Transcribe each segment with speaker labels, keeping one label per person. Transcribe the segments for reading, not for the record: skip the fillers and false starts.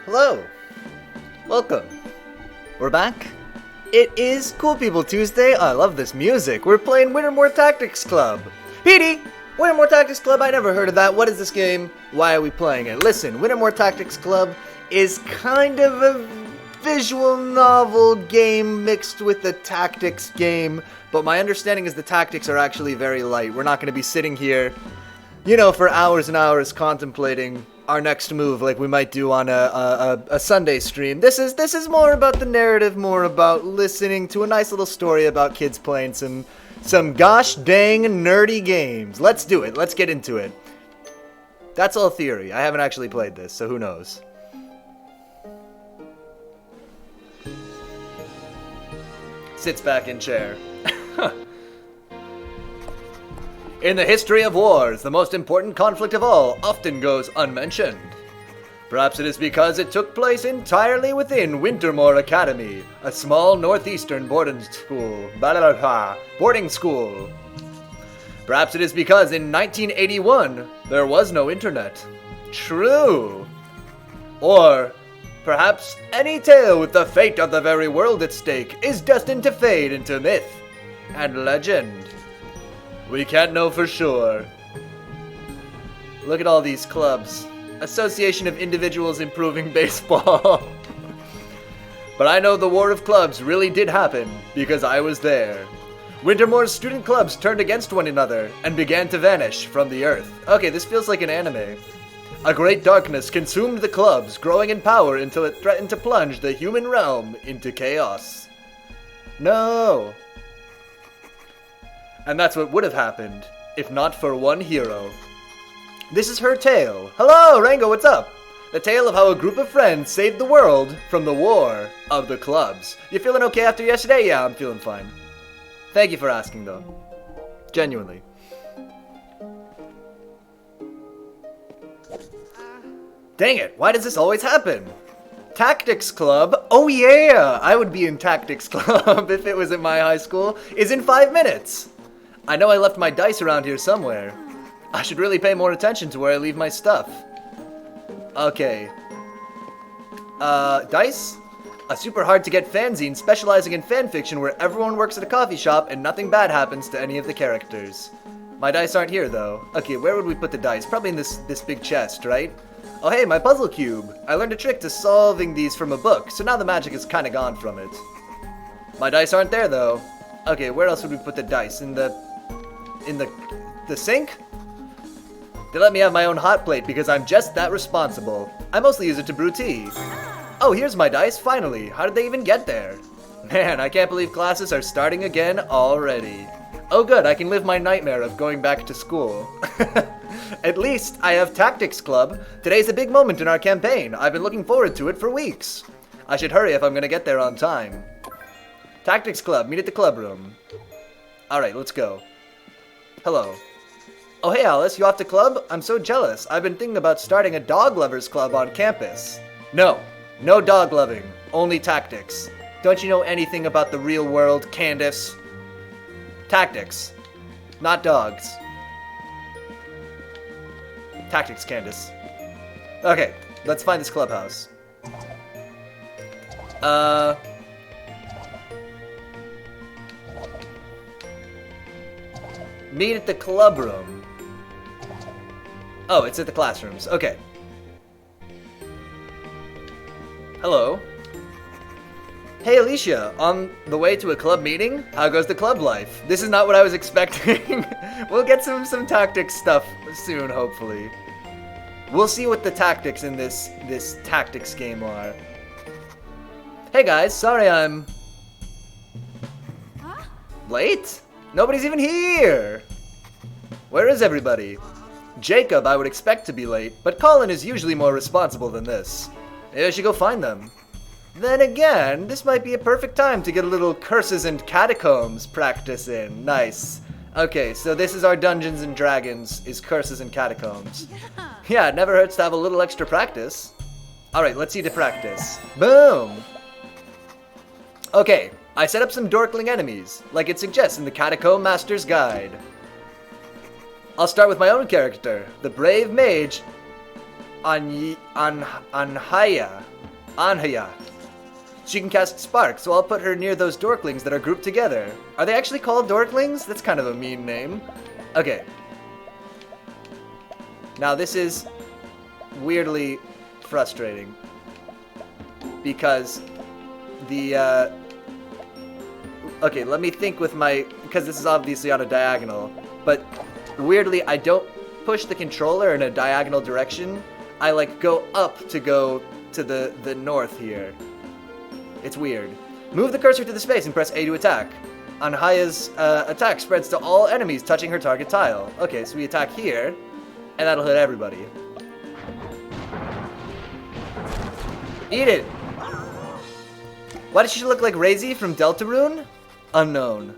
Speaker 1: Hello. Welcome. We're back. It is Cool People Tuesday. I love this music. We're playing Wintermoor Tactics Club. Petey! Wintermoor Tactics Club, I never heard of that. What is this game? Why are we playing it? Listen, Wintermoor Tactics Club is kind of a visual novel game mixed with a tactics game, but my understanding is the tactics are actually very light. We're not going to be sitting here, for hours and hours contemplating our next move like we might do on a Sunday stream. This is more about the narrative, more about listening to a nice little story about kids playing some gosh dang nerdy games. Let's do it. Let's get into it. That's all theory. I haven't actually played this, so who knows. Sits back in chair. In the history of wars, the most important conflict of all often goes unmentioned. Perhaps it is because it took place entirely within Wintermoor Academy, a small northeastern boarding school. Perhaps it is because in 1981, there was no internet. True. Or perhaps any tale with the fate of the very world at stake is destined to fade into myth and legend. We can't know for sure. Look at all these clubs. Association of Individuals Improving Baseball. But I know the War of Clubs really did happen because I was there. Wintermoor's student clubs turned against one another and began to vanish from the earth. Okay, this feels like an anime. A great darkness consumed the clubs, growing in power until it threatened to plunge the human realm into chaos. No! And that's what would have happened, if not for one hero. This is her tale. Hello, Rango, what's up? The tale of how a group of friends saved the world from the War of the Clubs. You feeling okay after yesterday? Yeah, I'm feeling fine. Thank you for asking, though. Genuinely. Dang it, why does this always happen? Tactics Club? Oh yeah, I would be in Tactics Club if it was at my high school. Is in 5 minutes. I know I left my dice around here somewhere. I should really pay more attention to where I leave my stuff. Okay. Dice? A super hard to get fanzine specializing in fanfiction where everyone works at a coffee shop and nothing bad happens to any of the characters. My dice aren't here though. Okay, where would we put the dice? Probably in this big chest, right? Oh hey, my puzzle cube. I learned a trick to solving these from a book, so now the magic is kinda gone from it. My dice aren't there though. Okay, where else would we put the dice? In the sink? They let me have my own hot plate because I'm just that responsible. I mostly use it to brew tea. Oh, here's my dice, finally. How did they even get there? Man, I can't believe classes are starting again already. Oh good, I can live my nightmare of going back to school. At least I have Tactics Club. Today's a big moment in our campaign. I've been looking forward to it for weeks. I should hurry if I'm gonna get there on time. Tactics Club, meet at the club room. Alright, let's go. Hello. Oh hey Alice, you off to club? I'm so jealous. I've been thinking about starting a dog lovers club on campus. No dog loving, only tactics. Don't you know anything about the real world, Candace? Tactics, not dogs. Tactics, Candace. Okay, let's find this clubhouse. Meet at the club room. Oh, it's at the classrooms. Okay. Hello. Hey Alicia, on the way to a club meeting? How goes the club life? This is not what I was expecting. We'll get some tactics stuff soon, hopefully. We'll see what the tactics in this tactics game are. Hey guys, sorry I'm late? Nobody's even here! Where is everybody? Jacob I would expect to be late, but Colin is usually more responsible than this. Maybe I should go find them. Then again, this might be a perfect time to get a little Curses and Catacombs practice in. Nice. Okay, so this is our Dungeons and Dragons, is Curses and Catacombs. Yeah, it never hurts to have a little extra practice. Alright, let's see the practice. Boom! Okay, I set up some dorkling enemies, like it suggests in the Catacomb Master's Guide. I'll start with my own character, the brave mage, Anhaya. Anhaya. She can cast Spark, so I'll put her near those dorklings that are grouped together. Are they actually called dorklings? That's kind of a mean name. Okay. Now this is weirdly frustrating. Because the, okay, let me think with my, because this is obviously on a diagonal, but weirdly I don't push the controller in a diagonal direction. I like go up to go to the north here. It's weird. Move the cursor to the space and press A to attack. Anhaya's attack spreads to all enemies touching her target tile. Okay, so we attack here, and that'll hit everybody. Eat it! Why does she look like Razy from Deltarune? Unknown.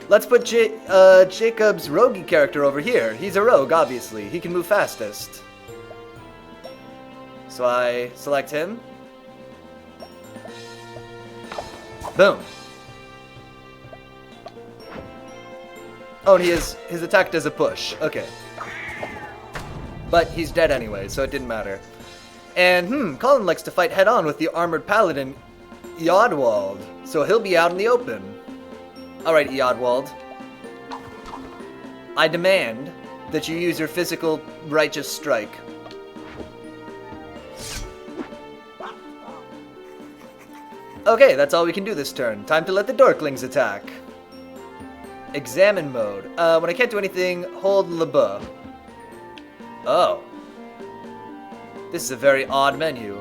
Speaker 1: Let's put Jacob's roguey character over here. He's a rogue, obviously. He can move fastest. So I select him. Boom. Oh, and his attack does a push. Okay. But he's dead anyway, so it didn't matter. And, Colin likes to fight head-on with the armored paladin, Eodwald. So he'll be out in the open. Alright, Eodwald. I demand that you use your physical righteous strike. Okay, that's all we can do this turn. Time to let the dorklings attack. Examine mode. When I can't do anything, hold LB. Oh. This is a very odd menu.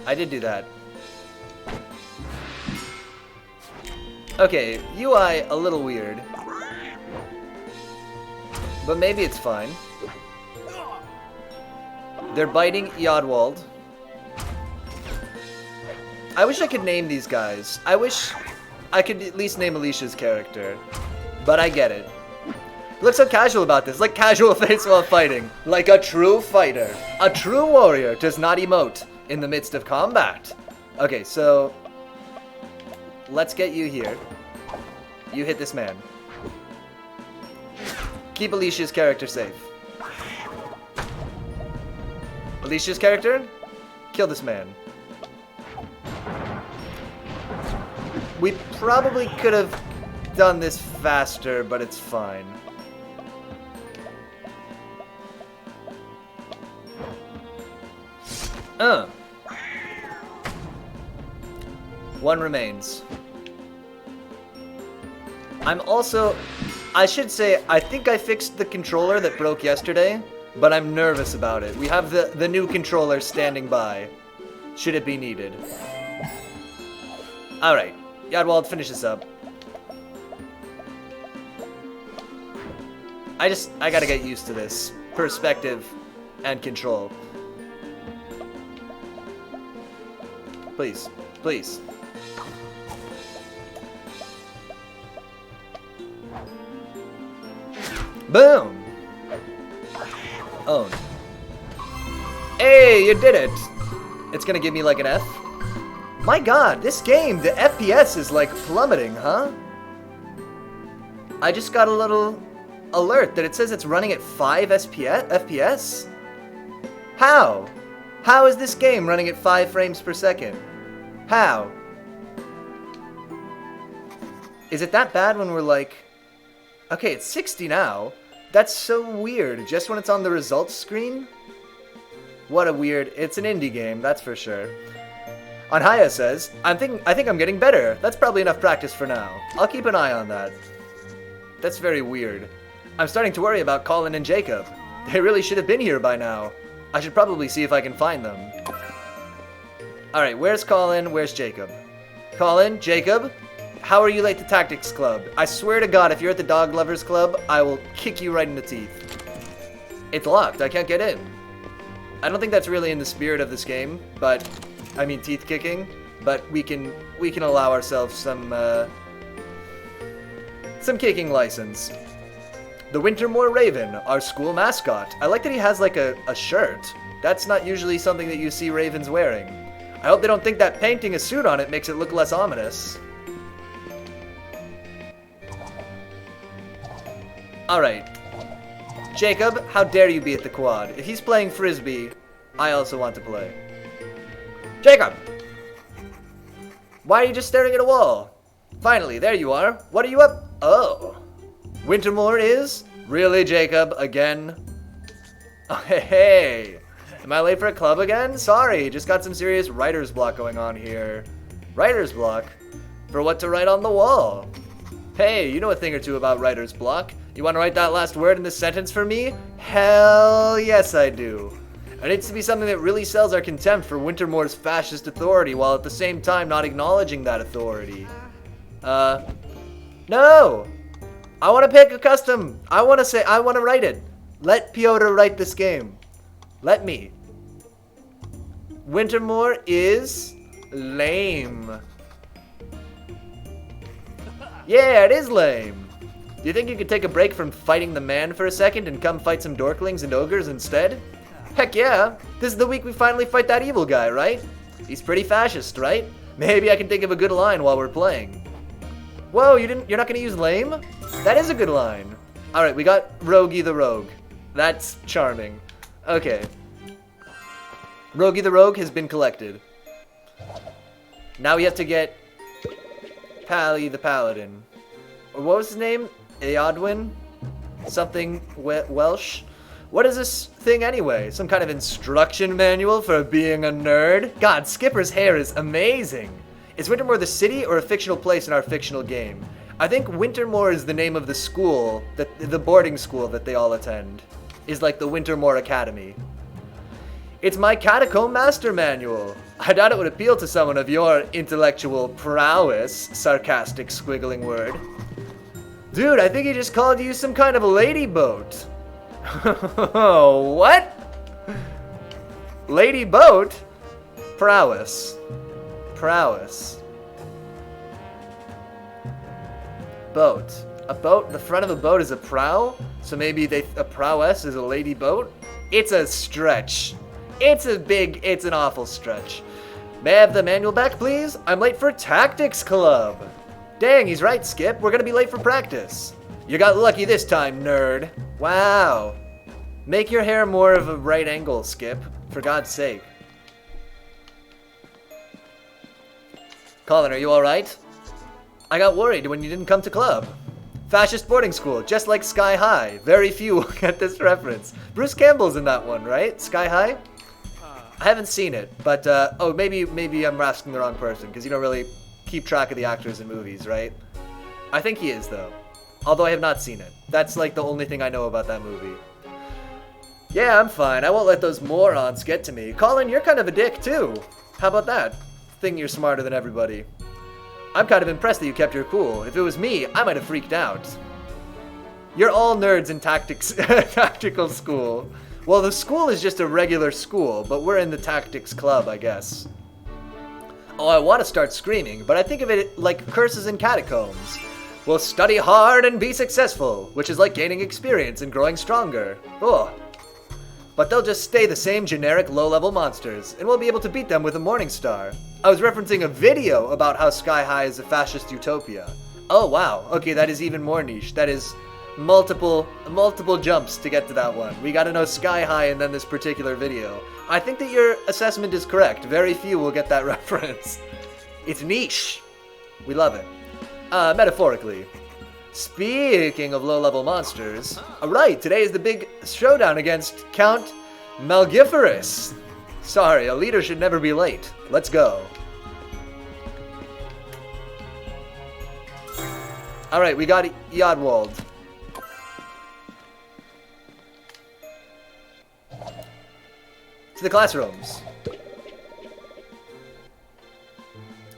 Speaker 1: I did do that. Okay, UI a little weird. But maybe it's fine. They're biting Eodwald. I wish I could name these guys. I wish I could at least name Alicia's character. But I get it. Look so casual about this, like casual face while fighting. Like a true fighter. A true warrior does not emote in the midst of combat. Okay, so let's get you here. You hit this man. Keep Alicia's character safe. Alicia's character, kill this man. We probably could have done this faster, but it's fine. One remains. I should say, I think I fixed the controller that broke yesterday, but I'm nervous about it. We have the new controller standing by, should it be needed. Alright, Eodwald, finish this up. I gotta get used to this. Perspective and control. Please, please. Boom! Owned. Hey, you did it! It's gonna give me like an F? My god, this game, the FPS is like plummeting, huh? I just got a little alert that it says it's running at 5 FPS? How? How is this game running at 5 frames per second? How? Is it that bad when we're like... Okay, it's 60 now. That's so weird, just when it's on the results screen? What a weird... It's an indie game, that's for sure. Anhaya says, I think I'm getting better. That's probably enough practice for now. I'll keep an eye on that. That's very weird. I'm starting to worry about Colin and Jacob. They really should have been here by now. I should probably see if I can find them. Alright, where's Colin? Where's Jacob? Colin? Jacob? How are you late to Tactics Club? I swear to God, if you're at the Dog Lovers Club, I will kick you right in the teeth. It's locked. I can't get in. I don't think that's really in the spirit of this game, but... I mean teeth kicking, but we can allow ourselves some kicking license. The Wintermoor Raven, our school mascot. I like that he has like a shirt. That's not usually something that you see ravens wearing. I hope they don't think that painting a suit on it makes it look less ominous. Alright. Jacob, how dare you be at the quad? If he's playing Frisbee, I also want to play. Jacob! Why are you just staring at a wall? Finally, there you are. What are you up? Oh. Wintermoor is? Really, Jacob? Again? Oh, hey. Am I late for a club again? Sorry, just got some serious writer's block going on here. Writer's block? For what to write on the wall? Hey, you know a thing or two about writer's block. You want to write that last word in this sentence for me? Hell yes, I do. It needs to be something that really sells our contempt for Wintermoor's fascist authority while at the same time not acknowledging that authority. No! I want to pick a custom. I want to write it. Let Piotr write this game. Let me. Wintermoor is lame. Yeah, it is lame. Do you think you could take a break from fighting the man for a second and come fight some dorklings and ogres instead? Heck yeah. This is the week we finally fight that evil guy, right? He's pretty fascist, right? Maybe I can think of a good line while we're playing. Whoa, you're not gonna use lame? That is a good line. Alright, we got Rogie the Rogue. That's charming. Okay. Rogie the Rogue has been collected. Now we have to get Pally the Paladin. Or what was his name? Eodwin? Something Welsh? What is this thing anyway? Some kind of instruction manual for being a nerd? God, Skipper's hair is amazing! Is Wintermoor the city or a fictional place in our fictional game? I think Wintermoor is the name of the school, the boarding school that they all attend. Is like the Wintermoor Academy. It's my Catacomb Master Manual. I doubt it would appeal to someone of your intellectual prowess, sarcastic squiggling word. Dude, I think he just called you some kind of a lady boat. What? Lady boat? Prowess. Prowess. Boat. A boat? The front of a boat is a prow? So maybe a prowess is a lady boat? It's a stretch. It's an awful stretch. May I have the manual back, please? I'm late for Tactics Club. Dang, he's right, Skip. We're gonna be late for practice. You got lucky this time, nerd. Wow. Make your hair more of a right angle, Skip. For God's sake. Colin, are you alright? I got worried when you didn't come to club. Fascist boarding school, just like Sky High. Very few will get this reference. Bruce Campbell's in that one, right? Sky High? I haven't seen it, but, oh, maybe I'm asking the wrong person, because you don't really keep track of the actors in movies, right? I think he is, though. Although I have not seen it. That's, like, the only thing I know about that movie. Yeah, I'm fine. I won't let those morons get to me. Colin, you're kind of a dick, too. How about that? Think you're smarter than everybody. I'm kind of impressed that you kept your cool. If it was me, I might have freaked out. You're all nerds in tactical school. Well, the school is just a regular school, but we're in the tactics club, I guess. Oh, I want to start screaming, but I think of it like curses in catacombs. We'll study hard and be successful, which is like gaining experience and growing stronger. Oh. But they'll just stay the same generic low-level monsters, and we'll be able to beat them with a Morning Star. I was referencing a video about how Sky High is a fascist utopia. Oh wow, okay, that is even more niche. That is multiple jumps to get to that one. We gotta know Sky High and then this particular video. I think that your assessment is correct. Very few will get that reference. It's niche. We love it. Metaphorically. Speaking of low-level monsters, alright, today is the big showdown against Count Malgiferous. Sorry, a leader should never be late. Let's go. Alright, we got Yodwald. To the classrooms.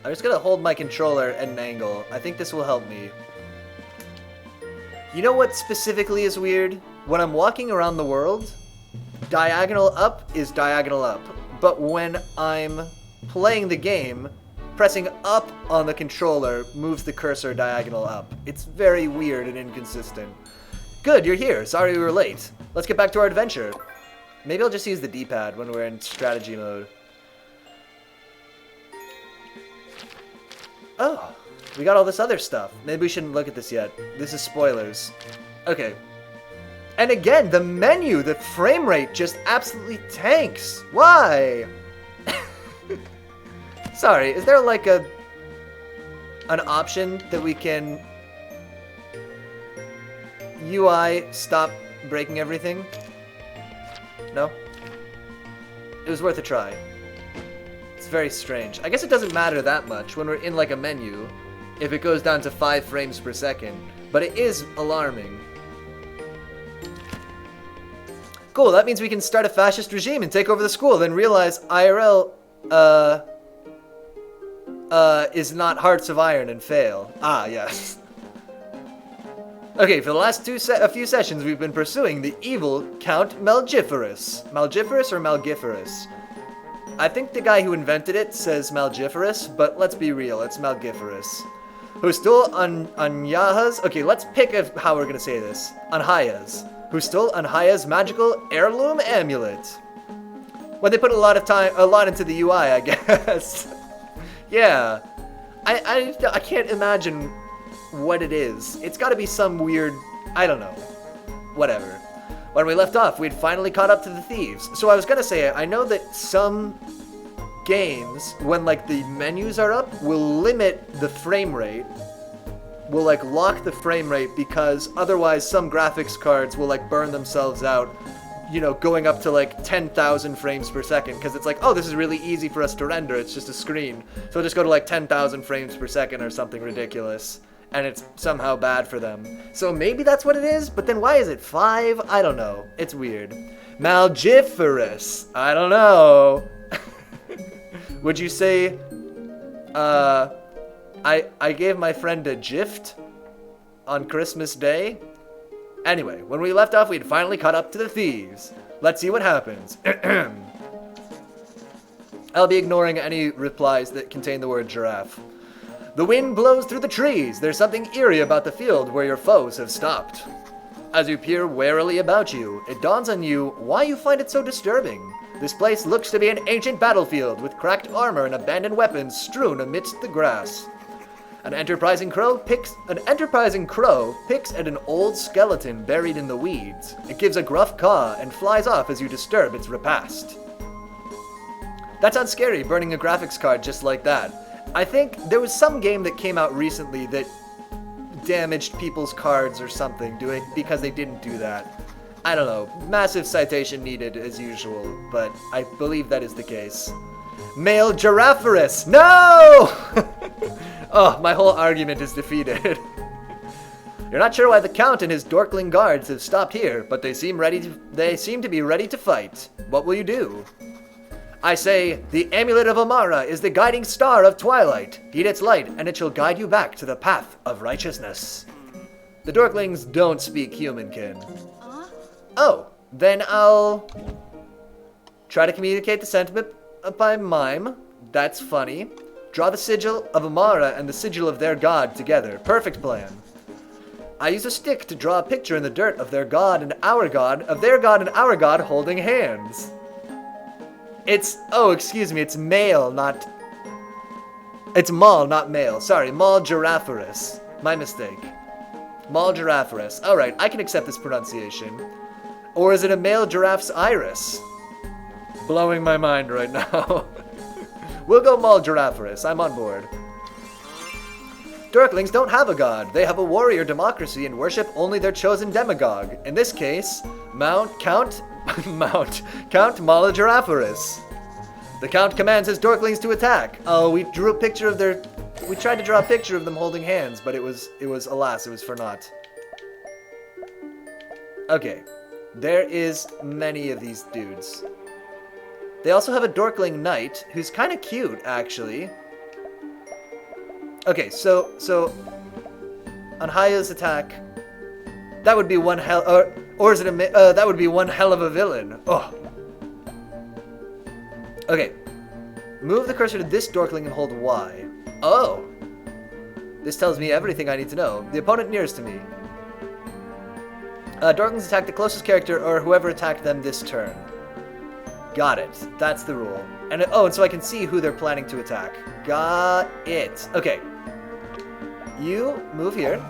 Speaker 1: I'm just gonna hold my controller at an angle. I think this will help me. You know what specifically is weird? When I'm walking around the world, diagonal up is diagonal up. But when I'm playing the game, pressing up on the controller moves the cursor diagonal up. It's very weird and inconsistent. Good, you're here. Sorry we were late. Let's get back to our adventure. Maybe I'll just use the D-pad when we're in strategy mode. Oh, we got all this other stuff. Maybe we shouldn't look at this yet. This is spoilers. Okay. And again, the menu, the frame rate just absolutely tanks. Why? Sorry, is there like an option that we can UI stop breaking everything? No? It was worth a try. It's very strange. I guess it doesn't matter that much when we're in like a menu if it goes down to 5 frames per second, but it is alarming. Cool, that means we can start a fascist regime and take over the school, then realize IRL, is not Hearts of Iron and fail. Ah, yes. Okay, for the last a few sessions, we've been pursuing the evil Count Malgiferous. Malgiferous or Malgiferous? I think the guy who invented it says Malgiferous, but let's be real, it's Malgiferous. Who stole Anyaha's... Okay, let's pick how we're gonna say this. Anhaya's. Who stole Anhaya's magical heirloom amulet. Well, they put a lot into the UI, I guess. Yeah. I can't imagine what it is. It's gotta be some weird... I don't know. Whatever. When we left off, we'd finally caught up to the thieves. So I was gonna say, I know that some games, when like the menus are up, will limit the frame rate. Will like lock the frame rate because otherwise some graphics cards will like burn themselves out, you know, going up to like 10,000 frames per second because it's like, oh, this is really easy for us to render, it's just a screen. So we'll just go to like 10,000 frames per second or something ridiculous, and it's somehow bad for them. So maybe that's what it is, but then why is it 5? I don't know. It's weird. Malgiferous. I don't know. Would you say, I gave my friend a gift on Christmas Day? Anyway, when we left off, we'd finally caught up to the thieves. Let's see what happens. I'll be ignoring any replies that contain the word giraffe. The wind blows through the trees. There's something eerie about the field where your foes have stopped. As you peer warily about you, it dawns on you why you find it so disturbing. This place looks to be an ancient battlefield with cracked armor and abandoned weapons strewn amidst the grass. An enterprising crow picks at an old skeleton buried in the weeds. It gives a gruff caw and flies off as you disturb its repast. That sounds scary, burning a graphics card just like that. I think there was some game that came out recently that damaged people's cards or something because they didn't do that. I don't know. Massive citation needed as usual, but I believe that is the case. Male Girafferus! No! Oh, my whole argument is defeated. You're not sure why the Count and his Dorkling guards have stopped here, but they seem to be ready to fight. What will you do? I say, the Amulet of Amara is the guiding star of Twilight. Heed its light, and it shall guide you back to the path of righteousness. The Dorklings don't speak humankin. Oh, then I'll try to communicate the sentiment by mime. That's funny. Draw the sigil of Amara and the sigil of their god together. Perfect plan. I use a stick to draw a picture in the dirt of their god and our god, of their god and our god holding hands. It's male, not... It's Mal, not male. Sorry, Mal Girafferus. My mistake. Mal Girafferus. Alright, I can accept this pronunciation. Or is it a male giraffe's iris? Blowing my mind right now. We'll go Mal Girafferus. I'm on board. Dorklings don't have a god. They have a warrior democracy and worship only their chosen demagogue. In this case, Count Mal Girafferus. The Count commands his Dorklings to attack. Oh, we tried to draw a picture of them holding hands, but it was alas, it was for naught. Okay. There is many of these dudes. They also have a Dorkling Knight, who's kind of cute, actually. Okay, so Anhaya's attack, that would be one hell, or is it that would be one hell of a villain. Oh. Okay, move the cursor to this Dorkling and hold Y. Oh. This tells me everything I need to know. The opponent nearest to me. Dorklings attack the closest character or whoever attacked them this turn. Got it. That's the rule. And so I can see who they're planning to attack. Got it. Okay. You move here.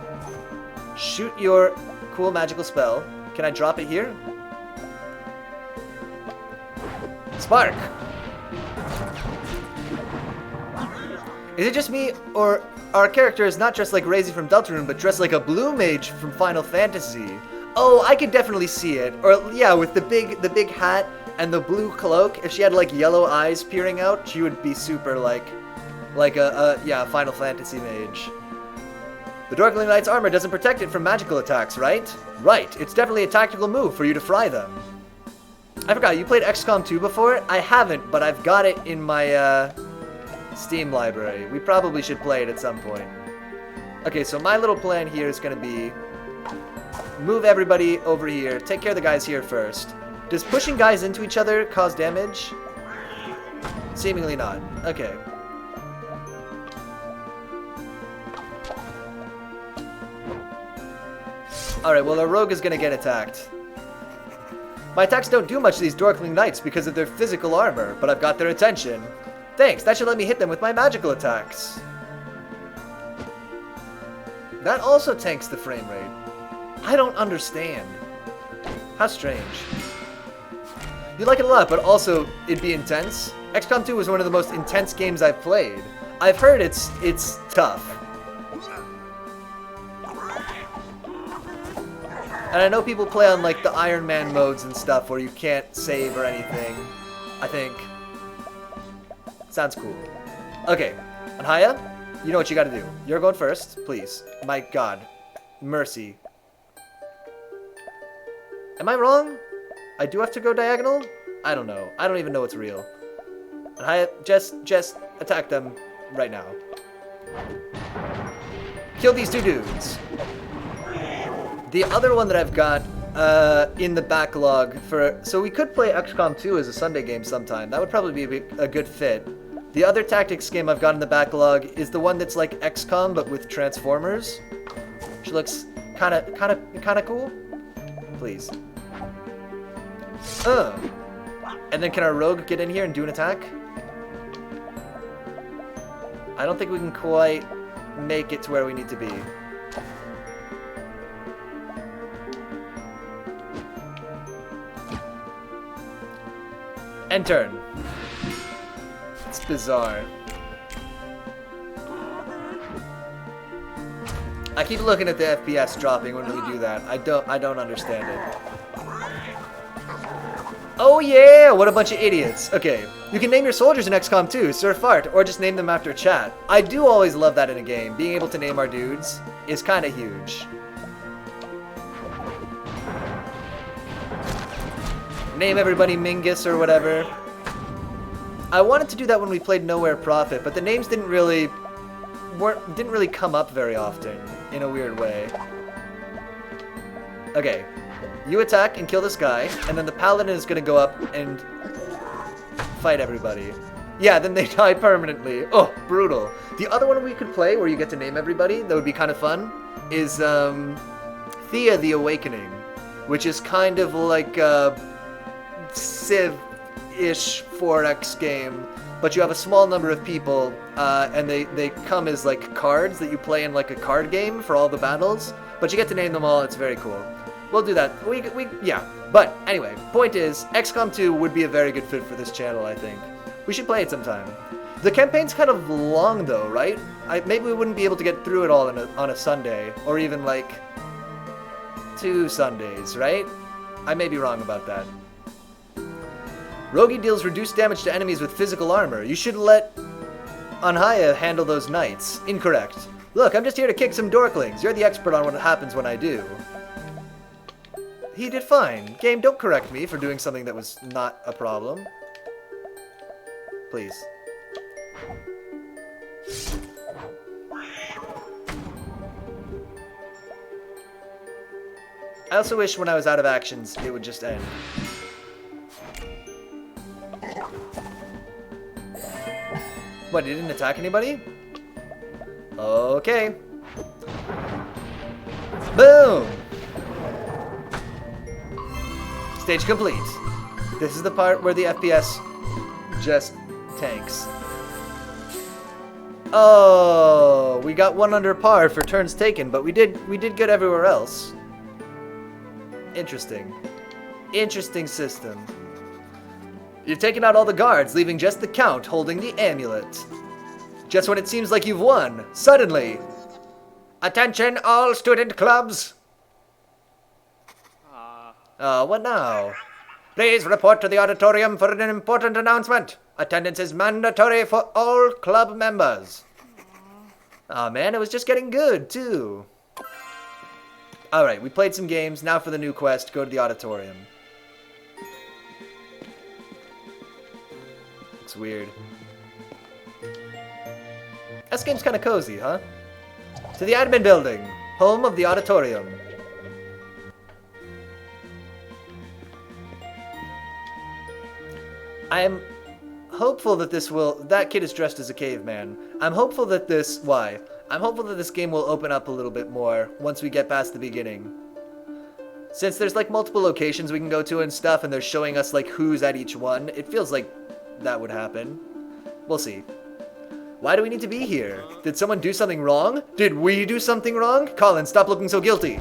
Speaker 1: Shoot your cool magical spell. Can I drop it here? Spark! Is it just me, or our character is not dressed like Razy from Deltarune, but dressed like a blue mage from Final Fantasy? Oh, I could definitely see it. Or yeah, with the big hat and the blue cloak. If she had like yellow eyes peering out, she would be super like a Final Fantasy mage. The Dorkling Knight's armor doesn't protect it from magical attacks, right? Right. It's definitely a tactical move for you to fry them. I forgot, you played XCOM 2 before? I haven't, but I've got it in my Steam library. We probably should play it at some point. Okay, so my little plan here is going to be move everybody over here. Take care of the guys here first. Does pushing guys into each other cause damage? Seemingly not. Okay. Alright, well, our rogue is going to get attacked. My attacks don't do much to these Dorkling Knights because of their physical armor, but I've got their attention. Thanks, that should let me hit them with my magical attacks. That also tanks the frame rate. I don't understand. How strange. You like it a lot, but also it'd be intense. XCOM 2 was one of the most intense games I've played. I've heard it's tough. And I know people play on like the Iron Man modes and stuff where you can't save or anything. I think. Sounds cool. Okay, Anhaya, you know what you gotta do. You're going first, please. My god. Mercy. Am I wrong? I do have to go diagonal? I don't know. I don't even know what's real. Anhaya, just attack them right now. Kill these two dudes. The other one that I've got in the backlog for... So we could play XCOM 2 as a Sunday game sometime. That would probably be a good fit. The other tactics game I've got in the backlog is the one that's like XCOM but with Transformers. Which looks kind of cool. Please. And then can our rogue get in here and do an attack? I don't think we can quite make it to where we need to be. End turn. It's bizarre. I keep looking at the FPS dropping when we do that. I don't understand it. Oh yeah! What a bunch of idiots. Okay, you can name your soldiers in XCOM 2, Sir Fart, or just name them after chat. I do always love that in a game. Being able to name our dudes is kind of huge. Name everybody Mingus or whatever. I wanted to do that when we played Nowhere Prophet, but the names didn't really come up very often in a weird way. Okay, you attack and kill this guy, and then the paladin is gonna go up and fight everybody. Yeah, then they die permanently. Oh, brutal. The other one we could play where you get to name everybody that would be kind of fun is Thea the Awakening, which is kind of like Civ-ish 4X game, but you have a small number of people, and they come as like cards that you play in like a card game for all the battles, but you get to name them all. It's very cool. We'll do that. Yeah. But anyway, point is, XCOM 2 would be a very good fit for this channel, I think. We should play it sometime. The campaign's kind of long though, right? Maybe we wouldn't be able to get through it all on a Sunday, or even like 2 Sundays, right? I may be wrong about that. Rogi deals reduced damage to enemies with physical armor. You should let Anhaya handle those knights. Incorrect. Look, I'm just here to kick some dorklings. You're the expert on what happens when I do. He did fine. Game, don't correct me for doing something that was not a problem. Please. I also wish when I was out of actions, it would just end. What, he didn't attack anybody? Okay. Boom! Stage complete. This is the part where the FPS just tanks. Oh, we got 1 under par for turns taken, but we did good everywhere else. Interesting. Interesting system. You've taken out all the guards, leaving just the Count holding the amulet. Just when it seems like you've won, suddenly... Attention all student clubs! What now? Please report to the auditorium for an important announcement. Attendance is mandatory for all club members. Aw, man, it was just getting good, too. Alright, we played some games. Now for the new quest, go to the auditorium. It's weird. This game's kind of cozy, huh? To the admin building, home of the auditorium. I'm hopeful that this will... That kid is dressed as a caveman. I'm hopeful that this... Why? I'm hopeful that this game will open up a little bit more once we get past the beginning. Since there's like multiple locations we can go to and stuff, and they're showing us like who's at each one, it feels like that would happen. We'll see. Why do we need to be here? Did someone do something wrong? Did we do something wrong? Colin, stop looking so guilty.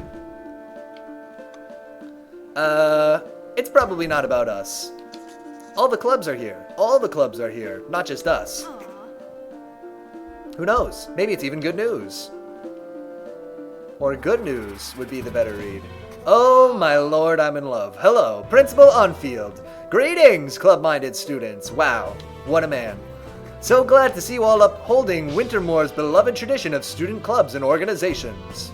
Speaker 1: It's probably not about us. All the clubs are here. All the clubs are here, not just us. Who knows? Maybe it's even good news. Or good news would be the better read. Oh my lord, I'm in love. Hello, Principal Unfield. Greetings, club-minded students. Wow, what a man. So glad to see you all upholding Wintermoor's beloved tradition of student clubs and organizations.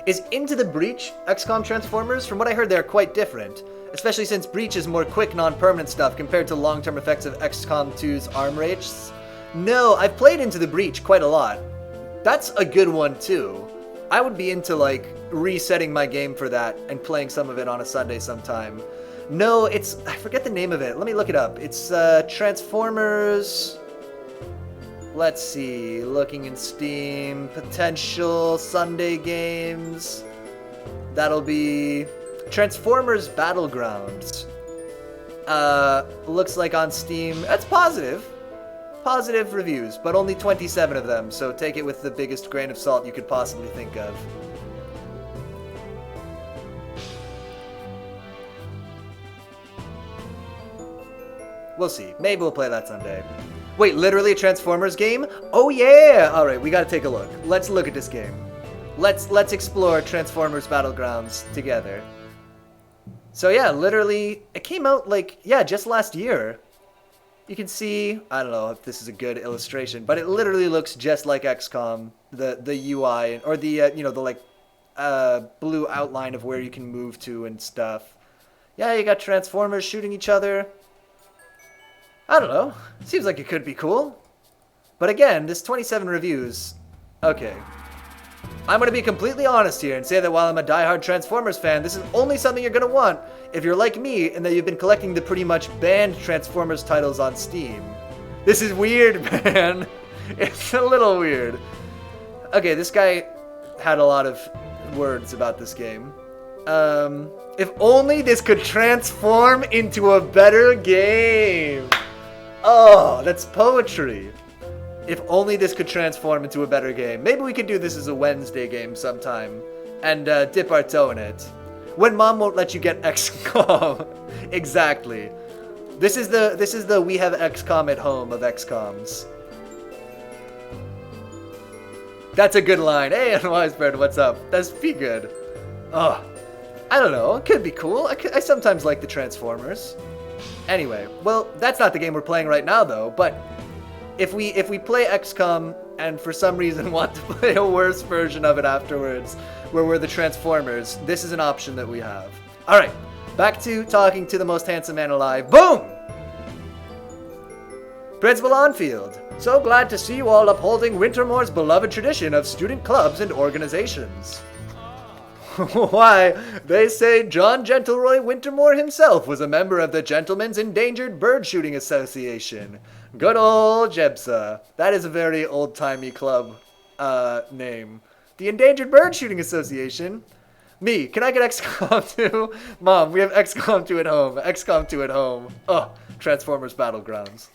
Speaker 1: Is Into the Breach XCOM Transformers? From what I heard, they're quite different. Especially since Breach is more quick, non-permanent stuff compared to long-term effects of XCOM 2's arm race. No, I've played Into the Breach quite a lot. That's a good one, too. I would be into, like, resetting my game for that and playing some of it on a Sunday sometime. No, it's... I forget the name of it. Let me look it up. It's, Transformers... Let's see. Looking in Steam. Potential Sunday games. That'll be... Transformers Battlegrounds. Looks like on Steam. That's positive. Positive reviews, but only 27 of them, so take it with the biggest grain of salt you could possibly think of. We'll see. Maybe we'll play that someday. Wait, literally a Transformers game? Oh yeah! Alright, we gotta take a look. Let's look at this game. Let's explore Transformers Battlegrounds together. So yeah, literally, it came out like, yeah, just last year. You can see, I don't know if this is a good illustration, but it literally looks just like XCOM, the UI, or the, you know, the like, blue outline of where you can move to and stuff. Yeah, you got Transformers shooting each other. I don't know, seems like it could be cool. But again, this 27 reviews, okay. I'm going to be completely honest here and say that while I'm a diehard Transformers fan, this is only something you're going to want if you're like me and that you've been collecting the pretty much banned Transformers titles on Steam. This is weird, man. It's a little weird. Okay, this guy had a lot of words about this game. If only this could transform into a better game. Oh, that's poetry. If only this could transform into a better game. Maybe we could do this as a Wednesday game sometime and dip our toe in it. When mom won't let you get XCOM. Exactly. This is the we have XCOM at home of XCOMs. That's a good line. Hey, Unwisebird, what's up? That's pretty good. Oh, I don't know. It could be cool. I sometimes like the Transformers. Anyway, well, that's not the game we're playing right now, though. But if we play XCOM and for some reason want to play a worse version of it afterwards, where we're the Transformers, this is an option that we have. All right, back to talking to the most handsome man alive. Boom! Principal Unfield, so glad to see you all upholding Wintermoor's beloved tradition of student clubs and organizations. Why, they say John Gentleroy Wintermoor himself was a member of the Gentlemen's Endangered Bird Shooting Association. Good old Jebsa. That is a very old-timey club name. The Endangered Bird Shooting Association? Me, can I get XCOM 2? Mom, we have XCOM 2 at home. XCOM 2 at home. Oh, Transformers Battlegrounds.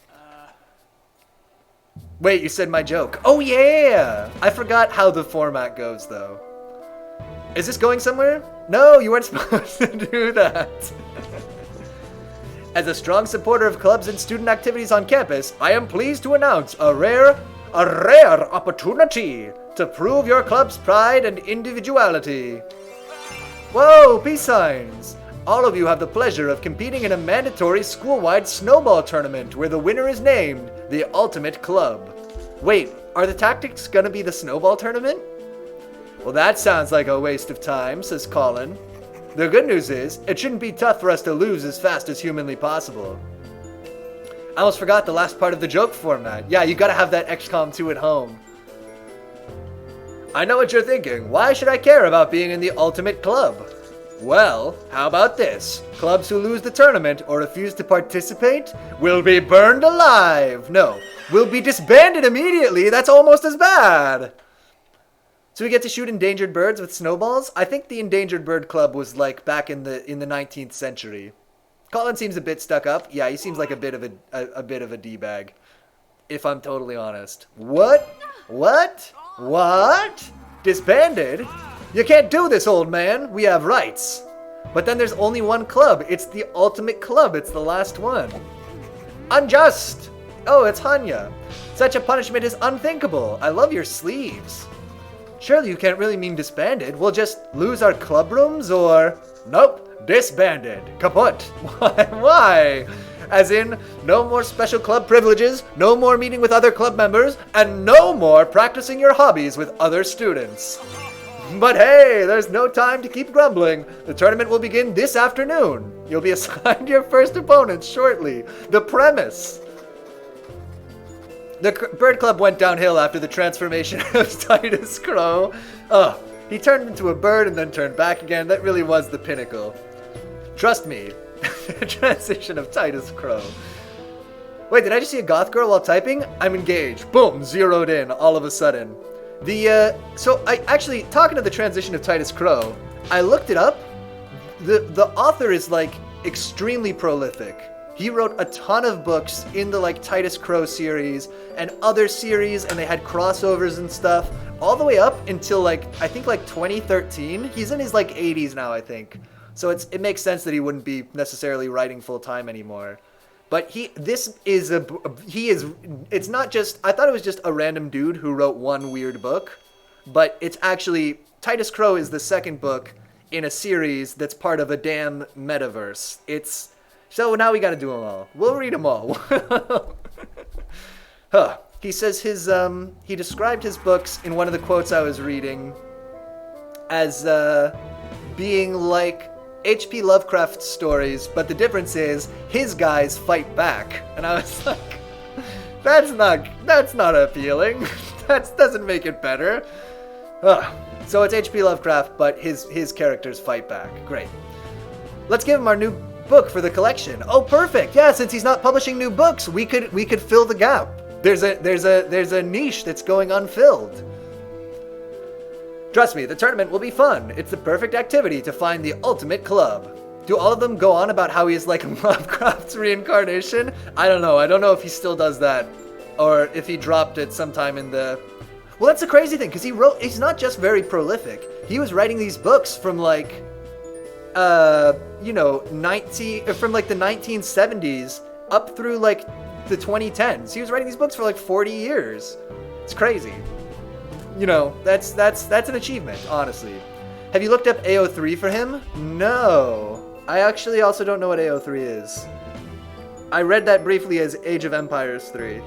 Speaker 1: Wait, you said my joke. Oh yeah! I forgot how the format goes, though. Is this going somewhere? No, you weren't supposed to do that. As a strong supporter of clubs and student activities on campus, I am pleased to announce a rare opportunity to prove your club's pride and individuality. Whoa, peace signs! All of you have the pleasure of competing in a mandatory school-wide snowball tournament where the winner is named the Ultimate Club. Wait, are the tactics gonna be the snowball tournament? Well, that sounds like a waste of time, says Colin. The good news is, it shouldn't be tough for us to lose as fast as humanly possible. I almost forgot the last part of the joke format. Yeah, you gotta have that XCOM 2 at home. I know what you're thinking. Why should I care about being in the Ultimate Club? Well, how about this? Clubs who lose the tournament or refuse to participate will be burned alive. No, will be disbanded immediately. That's almost as bad. So we get to shoot endangered birds with snowballs? I think the Endangered Bird Club was like back in the 19th century. Colin seems a bit stuck up. Yeah, he seems like a bit of a D-bag, if I'm totally honest. What? Disbanded? You can't do this, old man. We have rights. But then there's only one club. It's the Ultimate Club. It's the last one. Unjust. Oh, it's Hanya. Such a punishment is unthinkable. I love your sleeves. Surely you can't really mean disbanded. We'll just lose our club rooms, or... Nope, disbanded. Kaput. Why? As in, no more special club privileges, no more meeting with other club members, and no more practicing your hobbies with other students. But hey, there's no time to keep grumbling. The tournament will begin this afternoon. You'll be assigned your first opponents shortly. The premise. The Bird Club went downhill after the transformation of Titus Crow. Oh, he turned into a bird and then turned back again. That really was the pinnacle. Trust me, the transition of Titus Crow. Wait, did I just see a goth girl while typing? I'm engaged. Boom, zeroed in all of a sudden. So I actually, talking to the transition of Titus Crow, I looked it up. The author is like extremely prolific. He wrote a ton of books in the like Titus Crow series and other series, and they had crossovers and stuff all the way up until like, I think like 2013. He's in his like 80s now, I think. So it makes sense that he wouldn't be necessarily writing full time anymore. But it's not just, I thought it was just a random dude who wrote one weird book, but it's actually, Titus Crow is the second book in a series that's part of a damn metaverse. So now we gotta do them all. We'll read them all. He says he described his books in one of the quotes I was reading as being like H.P. Lovecraft stories, but the difference is his guys fight back. And I was like, that's not appealing. That doesn't make it better. So it's H.P. Lovecraft, but his characters fight back. Great. Let's give him our new book for the collection. Oh, perfect. Yeah, since he's not publishing new books, we could fill the gap. There's a niche that's going unfilled. Trust me, the tournament will be fun. It's the perfect activity to find the ultimate club. Do all of them go on about how he's like Lovecraft's reincarnation? I don't know. I don't know if he still does that, or if he dropped it sometime in the... Well, that's the crazy thing, because he's not just very prolific. He was writing these books from like, from like the 1970s up through like the 2010s. He was writing these books for like 40 years. It's crazy. That's an achievement, honestly. Have you looked up AO3 for him? No. I actually also don't know what AO3 is. I read that briefly as Age of Empires 3.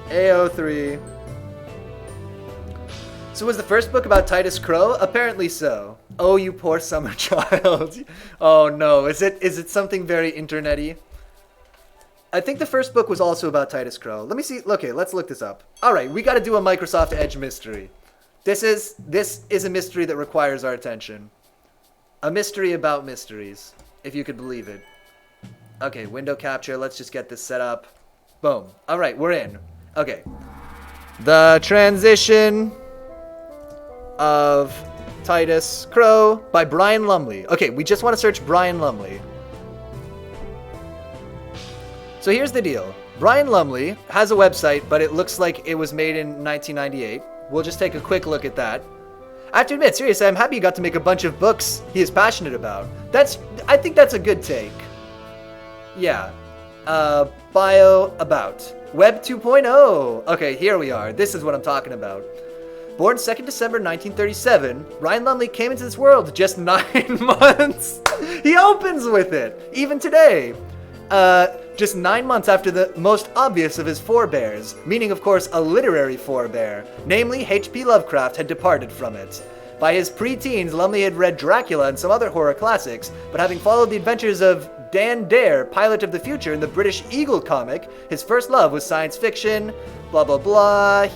Speaker 1: AO3. So was the first book about Titus Crow? Apparently so. Oh, you poor summer child. Oh no, is it something very internet-y? I think the first book was also about Titus Crow. Let me see. Okay, let's look this up. Alright, we gotta do a Microsoft Edge mystery. This is a mystery that requires our attention. A mystery about mysteries, if you could believe it. Okay, window capture. Let's just get this set up. Boom. Alright, we're in. Okay. The transition of Titus Crow by Brian Lumley. Okay, we just want to search Brian Lumley. So here's the deal. Brian Lumley has a website, but it looks like it was made in 1998. We'll just take a quick look at that. I have to admit, seriously, I'm happy he got to make a bunch of books he is passionate about. I think that's a good take. Yeah. Bio about. Web 2.0. Okay, here we are. This is what I'm talking about. Born 2nd December 1937, Ryan Lumley came into this world just 9 months. He opens with it, even today. Just 9 months after the most obvious of his forebears, meaning of course a literary forebear, namely H.P. Lovecraft, had departed from it. By his pre-teens, Lumley had read Dracula and some other horror classics, but having followed the adventures of Dan Dare, Pilot of the Future, in the British Eagle comic, his first love was science fiction, blah blah blah,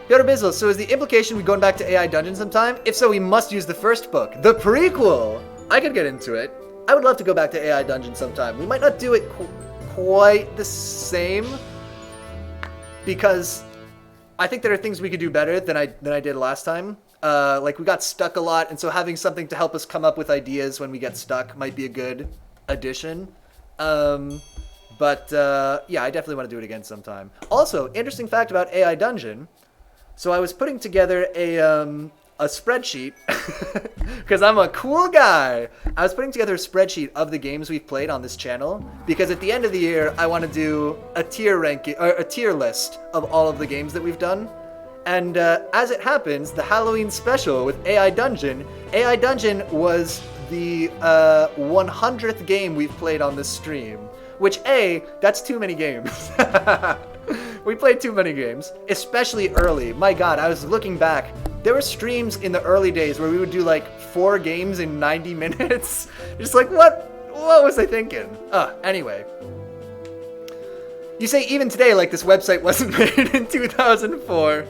Speaker 1: Piotr Bizzle, so is the implication we going back to AI Dungeon sometime? If so, we must use the first book, the prequel! I could get into it. I would love to go back to AI Dungeon sometime. We might not do it quite the same, because I think there are things we could do better than I did last time. Like, we got stuck a lot, and so having something to help us come up with ideas when we get stuck might be a good addition. Yeah, I definitely want to do it again sometime. Also, interesting fact about AI Dungeon. So I was putting together a spreadsheet, because I'm a cool guy. I was putting together a spreadsheet of the games we've played on this channel, because at the end of the year, I want to do a tier ranking, or a tier list of all of the games that we've done. And as it happens, the Halloween special with AI Dungeon was the 100th game we've played on this stream, which, that's too many games. We played too many games, especially early. My god, I was looking back. There were streams in the early days where we would do like 4 games in 90 minutes. Just like, what was I thinking? Anyway. You say even today, like this website wasn't made in 2004.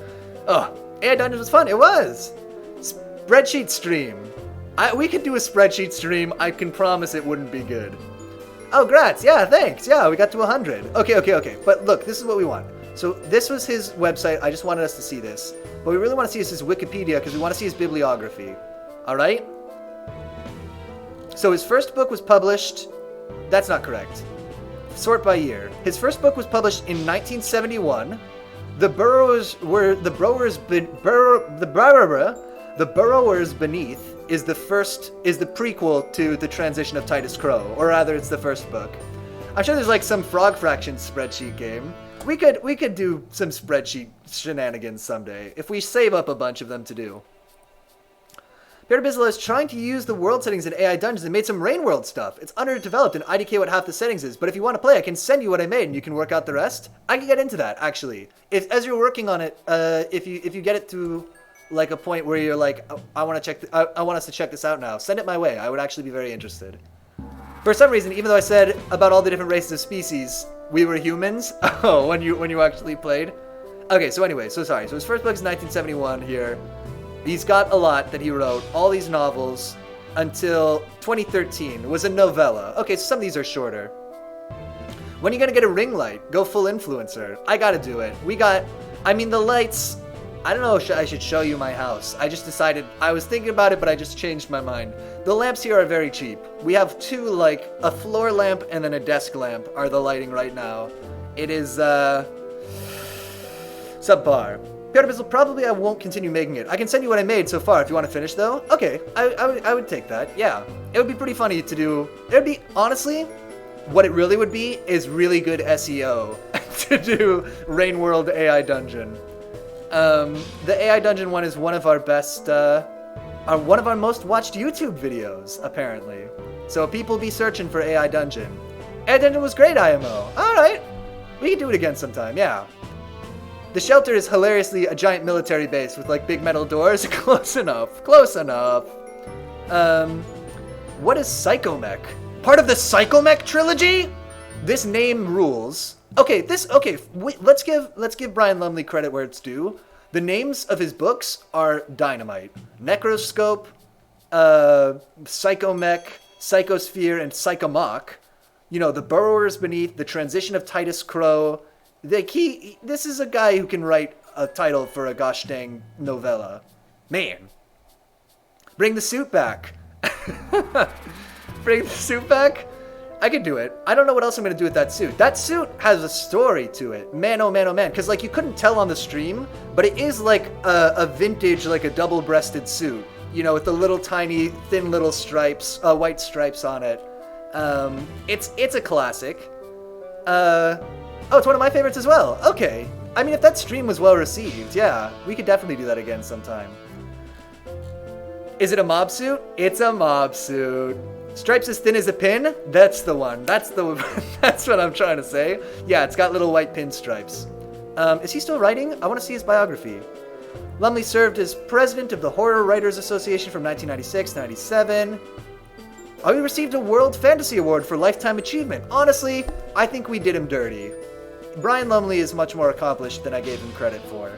Speaker 1: AI Dungeon was fun. It was. Spreadsheet stream. We could do a spreadsheet stream. I can promise it wouldn't be good. Oh, grats. Yeah, thanks. Yeah, we got to 100. Okay. But look, this is what we want. So this was his website. I just wanted us to see this. What we really want to see is his Wikipedia, because we want to see his bibliography. All right? So his first book was published... That's not correct. Sort by year. His first book was published in 1971. The Burrowers Beneath is the prequel to The Transition of Titus Crow, or rather, it's the first book. I'm sure there's like some Frog Fraction spreadsheet game. We could do some spreadsheet shenanigans someday, if we save up a bunch of them to do. Peter Bizzle is trying to use the world settings in AI Dungeons and made some Rain World stuff. It's underdeveloped and IDK what half the settings is, but if you want to play, I can send you what I made and you can work out the rest. I can get into that, actually. As you're working on it, if you get it to like a point where you're like, I want us to check this out now, send it my way. I would actually be very interested. For some reason, even though I said about all the different races of species, we were humans. when you actually played. Okay, so anyway, so sorry. So his first book is 1971 here. He's got a lot that he wrote, all these novels, until 2013 was a novella. Okay, so some of these are shorter. When are you gonna get a ring light? Go full influencer. I gotta do it. The lights, I don't know if I should show you my house. I just decided, I was thinking about it, but I just changed my mind. The lamps here are very cheap. We have 2, like, a floor lamp and then a desk lamp are the lighting right now. It is, subpar. Piotr Bizzle, probably I won't continue making it. I can send you what I made so far if you want to finish, though. Okay, I would take that, yeah. It would be pretty funny to do. It would be, honestly, what it really would be is really good SEO to do Rain World AI Dungeon. The AI Dungeon one is one of our best, one of our most watched YouTube videos, apparently. So people be searching for AI Dungeon. AI Dungeon was great, IMO. Alright. We can do it again sometime, yeah. The shelter is hilariously a giant military base with like big metal doors. Close enough. What is Psychomech? Part of the Psychomech trilogy? This name rules. Let's give Brian Lumley credit where it's due. The names of his books are dynamite. Necroscope, Psychomech, Psychosphere, and Psychomach. You know, The Burrowers Beneath, The Transition of Titus Crow. This is a guy who can write a title for a gosh dang novella. Man. Bring the suit back. Bring the suit back? I could do it. I don't know what else I'm gonna do with that suit. That suit has a story to it. Man, oh man, oh man. Because, like, you couldn't tell on the stream, but it is like a vintage, like a double-breasted suit. You know, with the little tiny, thin little stripes, white stripes on it. It's a classic. Oh, it's one of my favorites as well. Okay. I mean, if that stream was well received, yeah, we could definitely do that again sometime. Is it a mob suit? It's a mob suit. Stripes as thin as a pin? That's the one. That's what I'm trying to say. Yeah, it's got little white pin stripes. Is he still writing? I want to see his biography. Lumley served as president of the Horror Writers Association from 1996 to 97. Oh, he received a World Fantasy Award for Lifetime Achievement. Honestly, I think we did him dirty. Brian Lumley is much more accomplished than I gave him credit for.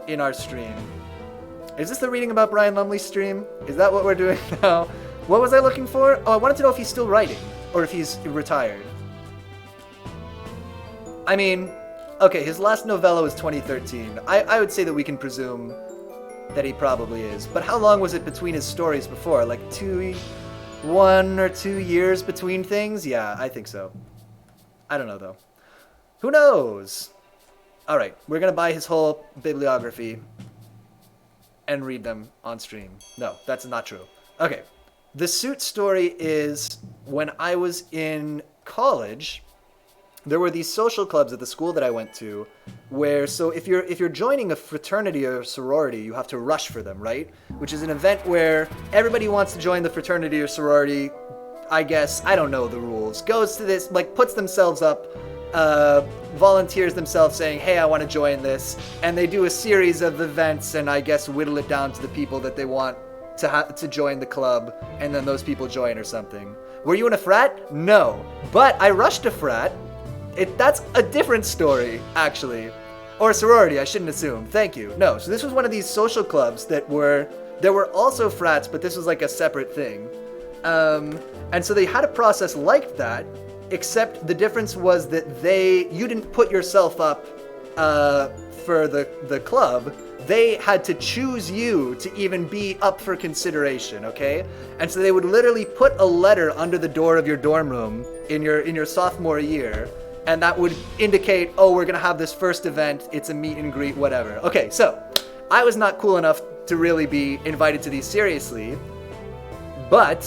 Speaker 1: In our stream. Is this the reading about Brian Lumley's stream? Is that what we're doing now? What was I looking for? Oh, I wanted to know if he's still writing, or if he's retired. I mean, okay, his last novella was 2013. I would say that we can presume that he probably is. But how long was it between his stories before? Like 1 or 2 years between things? Yeah, I think so. I don't know, though. Who knows? Alright, we're gonna buy his whole bibliography and read them on stream. No, that's not true. Okay. The suit story is when I was in college, there were these social clubs at the school that I went to where, so if you're joining a fraternity or sorority, you have to rush for them, right? Which is an event where everybody wants to join the fraternity or sorority, I guess, I don't know the rules, goes to this, like puts themselves up, volunteers themselves saying, hey, I want to join this, and they do a series of events and I guess whittle it down to the people that they want to join the club, and then those people join or something. Were you in a frat? No. But I rushed a frat. That's a different story, actually. Or a sorority, I shouldn't assume. Thank you. No, so this was one of these social clubs there were also frats, but this was like a separate thing. And so they had a process like that, except the difference was that you didn't put yourself up for the club. They had to choose you to even be up for consideration, okay? And so they would literally put a letter under the door of your dorm room in your sophomore year, and that would indicate, oh, we're gonna have this first event, it's a meet and greet, whatever. Okay, so I was not cool enough to really be invited to these seriously, but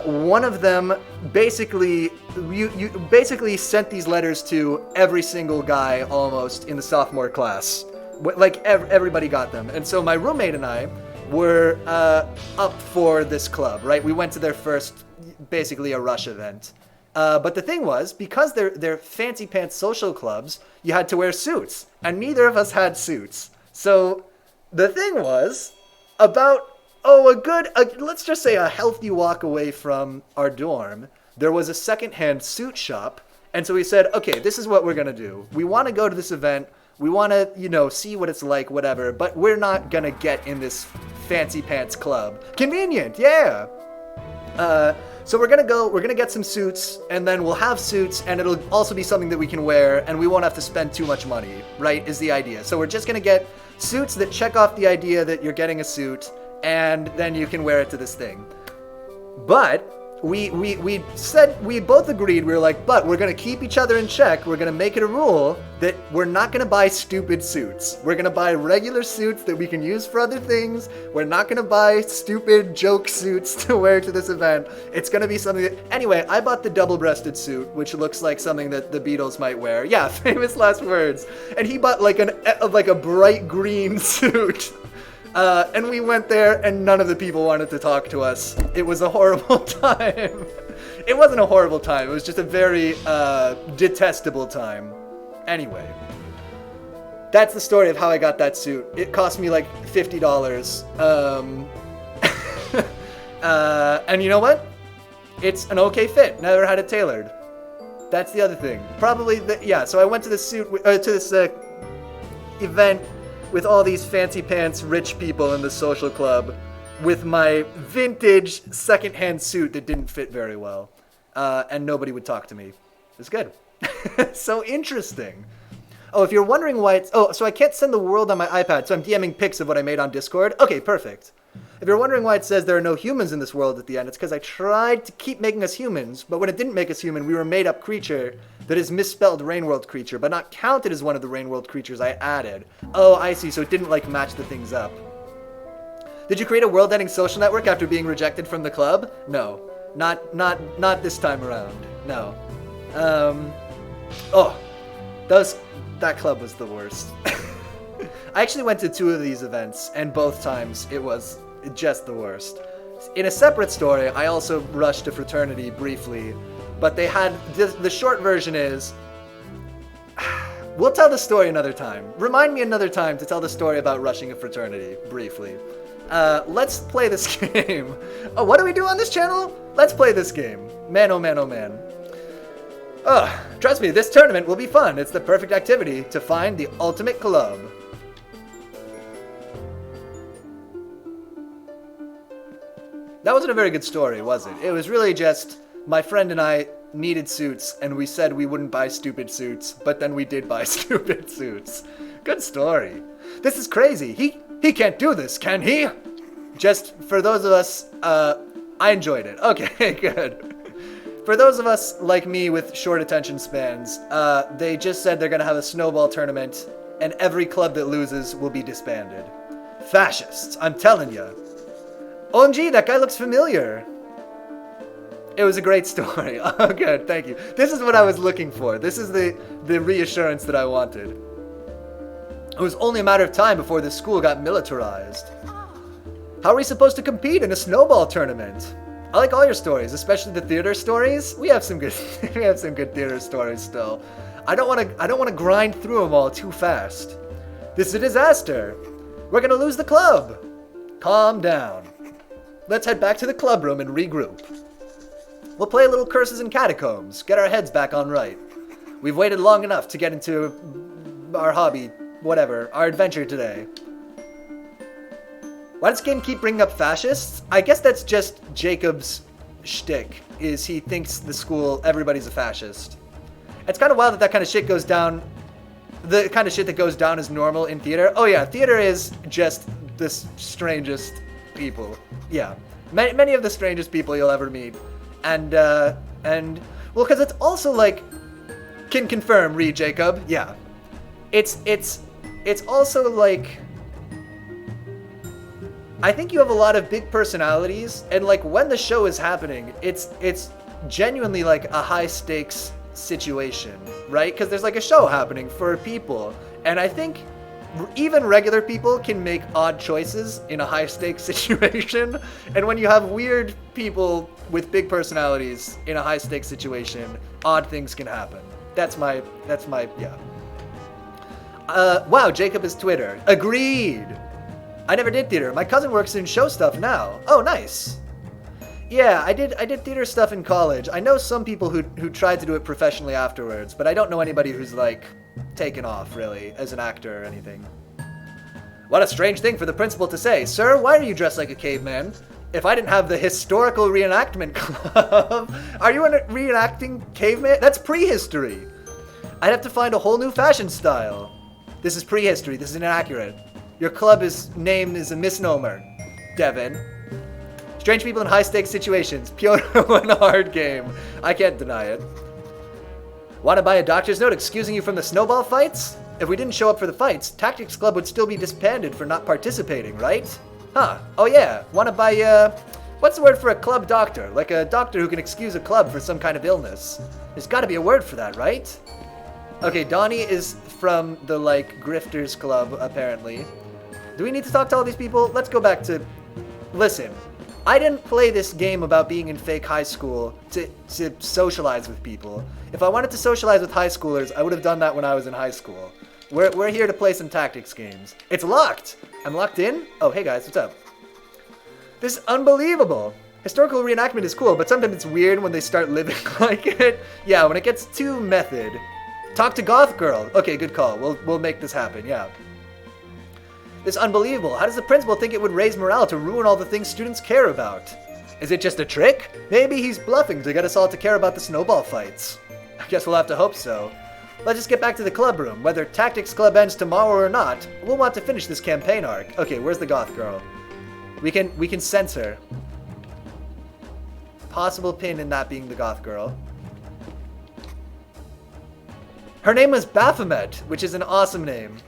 Speaker 1: one of them basically, you basically sent these letters to every single guy almost in the sophomore class. Like, everybody got them. And so my roommate and I were up for this club, right? We went to their first, basically a rush event. But the thing was, because they're fancy pants social clubs, you had to wear suits. And neither of us had suits. So the thing was, about, let's just say a healthy walk away from our dorm, there was a secondhand suit shop. And so we said, okay, this is what we're going to do. We want to go to this event. We want to, see what it's like, whatever, but we're not gonna get in this fancy pants club. Convenient, yeah! So we're gonna get some suits, and then we'll have suits, and it'll also be something that we can wear, and we won't have to spend too much money, right, is the idea. So we're just gonna get suits that check off the idea that you're getting a suit, and then you can wear it to this thing. But we both agreed, we were like, but we're gonna keep each other in check. We're gonna make it a rule that we're not gonna buy stupid suits. We're gonna buy regular suits that we can use for other things. We're not gonna buy stupid joke suits to wear to this event. It's gonna be something that, anyway, I bought the double-breasted suit, which looks like something that the Beatles might wear. Yeah, famous last words. And he bought like a bright green suit. And we went there, and none of the people wanted to talk to us. It was a horrible time. It wasn't a horrible time. It was just a very detestable time. Anyway, that's the story of how I got that suit. It cost me like $50. And you know what? It's an okay fit. Never had it tailored. That's the other thing. Probably, so I went to this event with all these fancy pants rich people in the social club with my vintage secondhand suit that didn't fit very well. And nobody would talk to me. It was good. So interesting. Oh, if you're wondering why so I can't send the world on my iPad, so I'm DMing pics of what I made on Discord? Okay, perfect. If you're wondering why it says there are no humans in this world at the end, it's because I tried to keep making us humans, but when it didn't make us human, we were a made-up creature that is misspelled Rainworld creature, but not counted as one of the Rainworld creatures I added. Oh, I see, so it didn't, like, match the things up. Did you create a world-ending social network after being rejected from the club? No. Not this time around. No. That club was the worst. I actually went to 2 of these events, and both times it was just the worst. In a separate story, I also rushed a fraternity briefly, but they had, the short version is, we'll tell the story another time. Remind me another time to tell the story about rushing a fraternity, briefly. Let's play this game. Oh, what do we do on this channel? Let's play this game. Man, oh man, oh man. Trust me, this tournament will be fun. It's the perfect activity to find the ultimate club. That wasn't a very good story, was it? It was really just, my friend and I needed suits, and we said we wouldn't buy stupid suits, but then we did buy stupid suits. Good story. This is crazy. He can't do this, can he? Just for those of us, I enjoyed it. Okay, good. For those of us like me with short attention spans, they just said they're gonna have a snowball tournament, and every club that loses will be disbanded. Fascists, I'm telling ya. OMG, that guy looks familiar. It was a great story. Oh, good, thank you. This is what I was looking for. This is the reassurance that I wanted. It was only a matter of time before this school got militarized. How are we supposed to compete in a snowball tournament? I like all your stories, especially the theater stories. We have some good theater stories still. I don't want to grind through them all too fast. This is a disaster. We're gonna lose the club. Calm down. Let's head back to the club room and regroup. We'll play a little Curses and Catacombs, get our heads back on right. We've waited long enough to get into our hobby, whatever, our adventure today. Why does this game keep bringing up fascists? I guess that's just Jacob's shtick, is he thinks the school, everybody's a fascist. It's kind of wild that that kind of shit goes down, the kind of shit that goes down is normal in theater. Oh yeah, theater is just the strangest people. Yeah, many of the strangest people you'll ever meet. And well, because it's also like, can confirm, read Jacob, yeah. It's also like, I think you have a lot of big personalities, and like when the show is happening, it's genuinely like a high stakes situation, right? Because there's like a show happening for people, and I think even regular people can make odd choices in a high stakes situation, and when you have weird people with big personalities in a high stakes situation, odd things can happen. That's my yeah. Wow, Jacob is Twitter. Agreed. I never did theater. My cousin works in show stuff now. Oh, nice. Yeah, I did theater stuff in college. I know some people who tried to do it professionally afterwards, but I don't know anybody who's like taken off really as an actor or anything. What a strange thing for the principal to say. Sir, why are you dressed like a caveman? If I didn't have the historical reenactment club, are you reenacting caveman? That's prehistory. I'd have to find a whole new fashion style. This is prehistory. This is inaccurate. Your club's name is a misnomer, Devin. Strange people in high-stakes situations. Pure one hard game. I can't deny it. Want to buy a doctor's note excusing you from the snowball fights? If we didn't show up for the fights, Tactics Club would still be disbanded for not participating, right? Huh. Oh yeah. Want to buy, what's the word for a club doctor? Like a doctor who can excuse a club for some kind of illness. There's got to be a word for that, right? Okay, Donnie is from the, like, Grifters Club, apparently. Do we need to talk to all these people? Let's go back to... Listen, I didn't play this game about being in fake high school to socialize with people. If I wanted to socialize with high schoolers, I would have done that when I was in high school. We're here to play some tactics games. It's locked! I'm locked in? Oh, hey guys, what's up? This is unbelievable! Historical reenactment is cool, but sometimes it's weird when they start living like it. Yeah, when it gets too method. Talk to Goth Girl. Okay, good call. We'll make this happen, yeah. This is unbelievable. How does the principal think it would raise morale to ruin all the things students care about? Is it just a trick? Maybe he's bluffing to get us all to care about the snowball fights. I guess we'll have to hope so. Let's just get back to the club room. Whether Tactics Club ends tomorrow or not, we'll want to finish this campaign arc. Okay, where's the Goth Girl? We can sense her. Possible pin in that being the goth girl. Her name was Baphomet, which is an awesome name.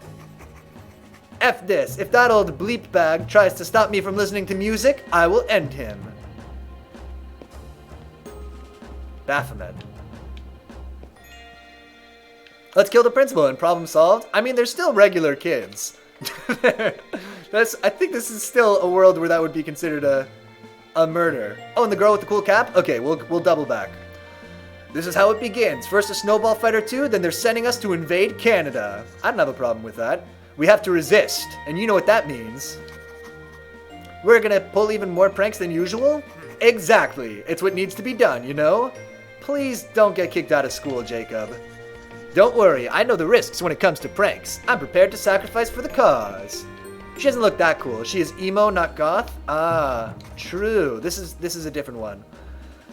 Speaker 1: F this. If that old bleep bag tries to stop me from listening to music, I will end him. Baphomet. Let's kill the principal and problem solved. I mean, they're still regular kids. I think this is still a world where that would be considered a murder. Oh, and the girl with the cool cap? Okay, we'll double back. This is how it begins. First a snowball fight or two, then they're sending us to invade Canada. I don't have a problem with that. We have to resist, and you know what that means. We're gonna pull even more pranks than usual? Exactly. It's what needs to be done, you know? Please don't get kicked out of school, Jacob. Don't worry, I know the risks when it comes to pranks. I'm prepared to sacrifice for the cause. She doesn't look that cool. She is emo, not goth? Ah, true. This is a different one.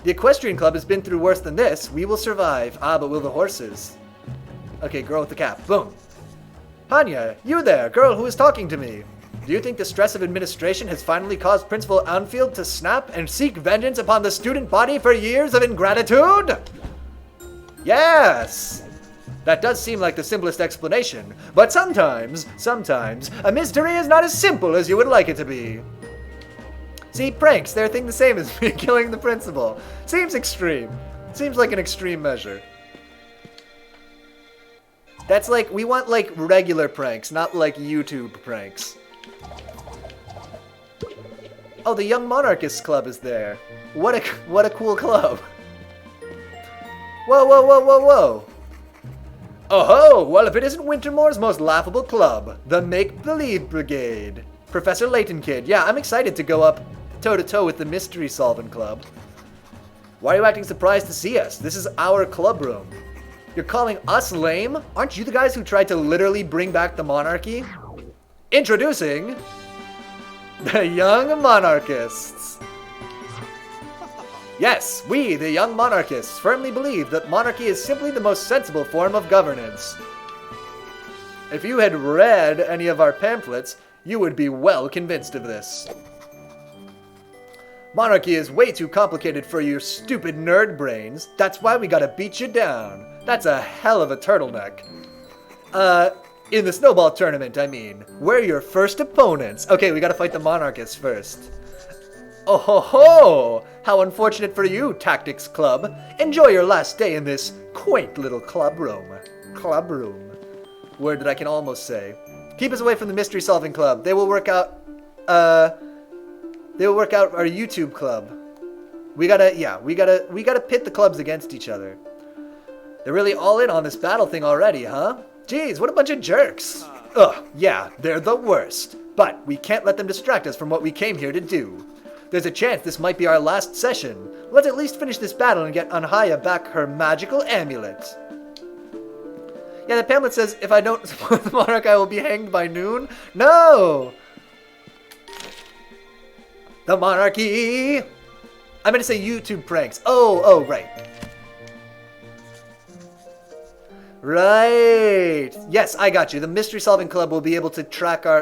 Speaker 1: The equestrian club has been through worse than this. We will survive. Ah, but will the horses? Okay, girl with the cap. Boom. Hanya, you there, girl who is talking to me. Do you think the stress of administration has finally caused Principal Unfield to snap and seek vengeance upon the student body for years of ingratitude? Yes! That does seem like the simplest explanation, but sometimes, a mystery is not as simple as you would like it to be. See, pranks, they're a thing the same as me killing the principal. Seems extreme. Seems like an extreme measure. That's like, we want like regular pranks, not like YouTube pranks. Oh, the Young Monarchists club is there. What a cool club. Whoa, whoa, whoa, whoa, whoa. Oh-ho! Well, if it isn't Wintermoor's most laughable club, the Make-Believe Brigade. Professor Layton Kid. Yeah, I'm excited to go up toe-to-toe with the Mystery Solving Club. Why are you acting surprised to see us? This is our club room. You're calling us lame? Aren't you the guys who tried to literally bring back the monarchy? Introducing the Young Monarchists. Yes, we, the Young Monarchists, firmly believe that monarchy is simply the most sensible form of governance. If you had read any of our pamphlets, you would be well convinced of this. Monarchy is way too complicated for your stupid nerd brains. That's why we gotta beat you down. That's a hell of a turtleneck. In the snowball tournament, I mean. We're your first opponents. Okay, we gotta fight the monarchists first. Oh ho ho! How unfortunate for you, Tactics Club. Enjoy your last day in this quaint little club room. Club room. Word that I can almost say. Keep us away from the Mystery Solving Club. They will work out our YouTube club. We gotta pit the clubs against each other. They're really all in on this battle thing already, huh? Jeez, what a bunch of jerks. Ugh, yeah, they're the worst. But we can't let them distract us from what we came here to do. There's a chance this might be our last session. Let's at least finish this battle and get Anhaya back her magical amulet. Yeah, the pamphlet says if I don't support the monarch, I will be hanged by noon. No! The monarchy! I'm gonna say YouTube pranks. Oh, right. Right. Yes, I got you. The Mystery Solving Club will be able to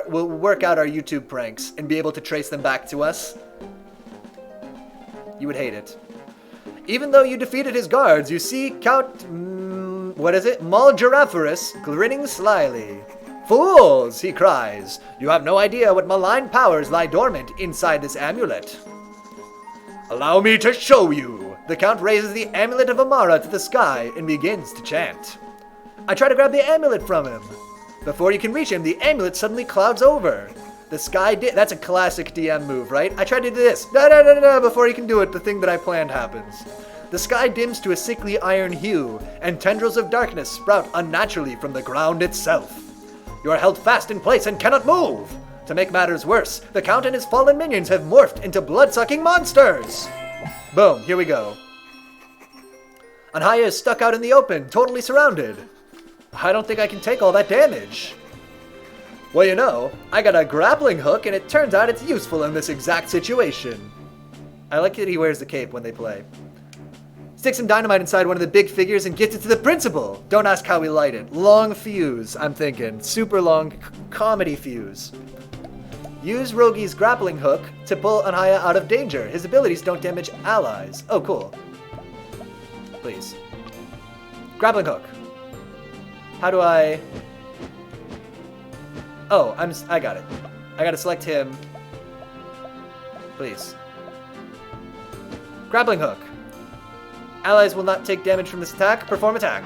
Speaker 1: will work out our YouTube pranks and be able to trace them back to us. You would hate it. Even though you defeated his guards, you see Count, Malgiraphorus grinning slyly. Fools, he cries. You have no idea what malign powers lie dormant inside this amulet. Allow me to show you. The Count raises the amulet of Amara to the sky and begins to chant. I try to grab the amulet from him. Before you can reach him, the amulet suddenly clouds over. The sky that's a classic DM move, right? I tried to do this. Before you can do it, the thing that I planned happens. The sky dims to a sickly iron hue, and tendrils of darkness sprout unnaturally from the ground itself. You are held fast in place and cannot move. To make matters worse, the Count and his fallen minions have morphed into blood-sucking monsters. Boom, here we go. Anhaya is stuck out in the open, totally surrounded. I don't think I can take all that damage. Well, you know, I got a grappling hook, and it turns out it's useful in this exact situation. I like that he wears the cape when they play. Stick some dynamite inside one of the big figures and gets it to the principal. Don't ask how we light it. Long fuse, I'm thinking. Super long comedy fuse. Use Rogi's grappling hook to pull Anhaya out of danger. His abilities don't damage allies. Oh, cool. Please. Grappling hook. How do I... Oh, I got it. I gotta select him. Please. Grappling hook. Allies will not take damage from this attack. Perform attack.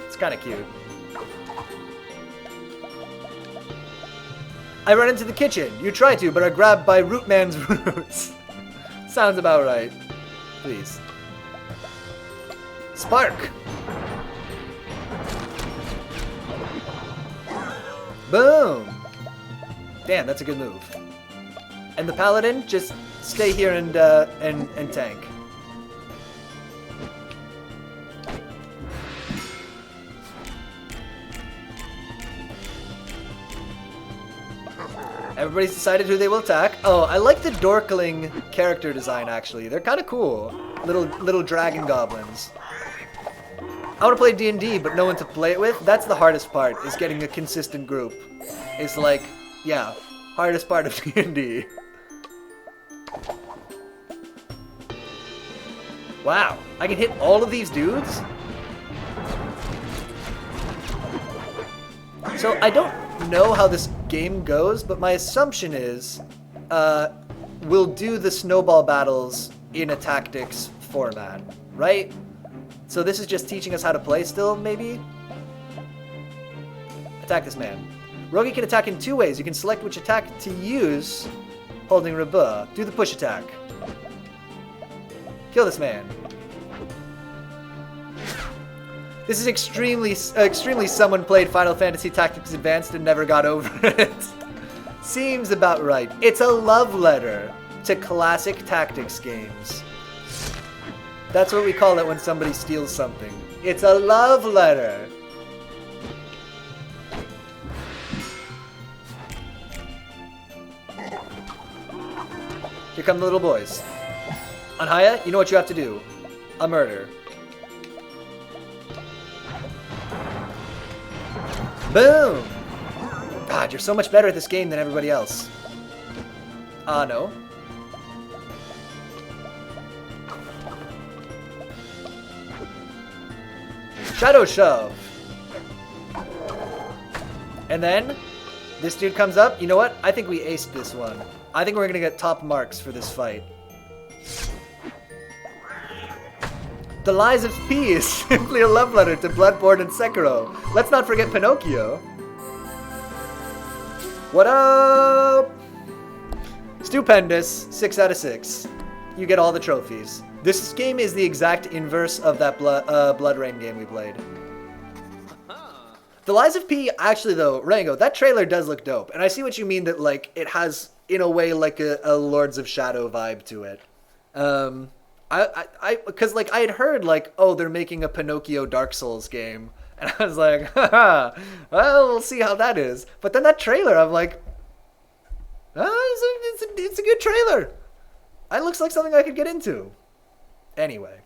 Speaker 1: It's kind of cute. I run into the kitchen. You try to, but are grabbed by Rootman's roots. Sounds about right. Please. Spark. Boom. Damn, that's a good move. And the paladin, just stay here and tank. Everybody's decided who they will attack. Oh, I like the Dorkling character design, actually. They're kind of cool. Little dragon goblins. I want to play D&D, but no one to play it with. That's the hardest part, is getting a consistent group. It's like, yeah, hardest part of D&D. Wow, I can hit all of these dudes? So I don't know how this game goes, but my assumption is we'll do the snowball battles in a tactics format, right? So this is just teaching us how to play still, maybe? Attack this man. Rogi can attack in two ways. You can select which attack to use, holding Rebu. Do the push attack. Kill this man. This is extremely someone played Final Fantasy Tactics Advanced and never got over it. Seems about right. It's a love letter to classic tactics games. That's what we call it when somebody steals something. It's a love letter. Here come the little boys. Anhaya, you know what you have to do. A murder. Boom! God, you're so much better at this game than everybody else. No. Shadow Shove. And then, this dude comes up. You know what? I think we aced this one. I think we're gonna get top marks for this fight. The Lies of P is simply a love letter to Bloodborne and Sekiro. Let's not forget Pinocchio. What up? Stupendous. 6 out of 6. You get all the trophies. This game is the exact inverse of that Blood Rain game we played. The Lies of P, actually though, Rango, that trailer does look dope. And I see what you mean that like it has, in a way, like a Lords of Shadow vibe to it. Because like I had heard like, oh, they're making a Pinocchio Dark Souls game. And I was like, haha, well, we'll see how that is. But then that trailer, I'm like, oh, it's a good trailer. It looks like something I could get into. Anyway,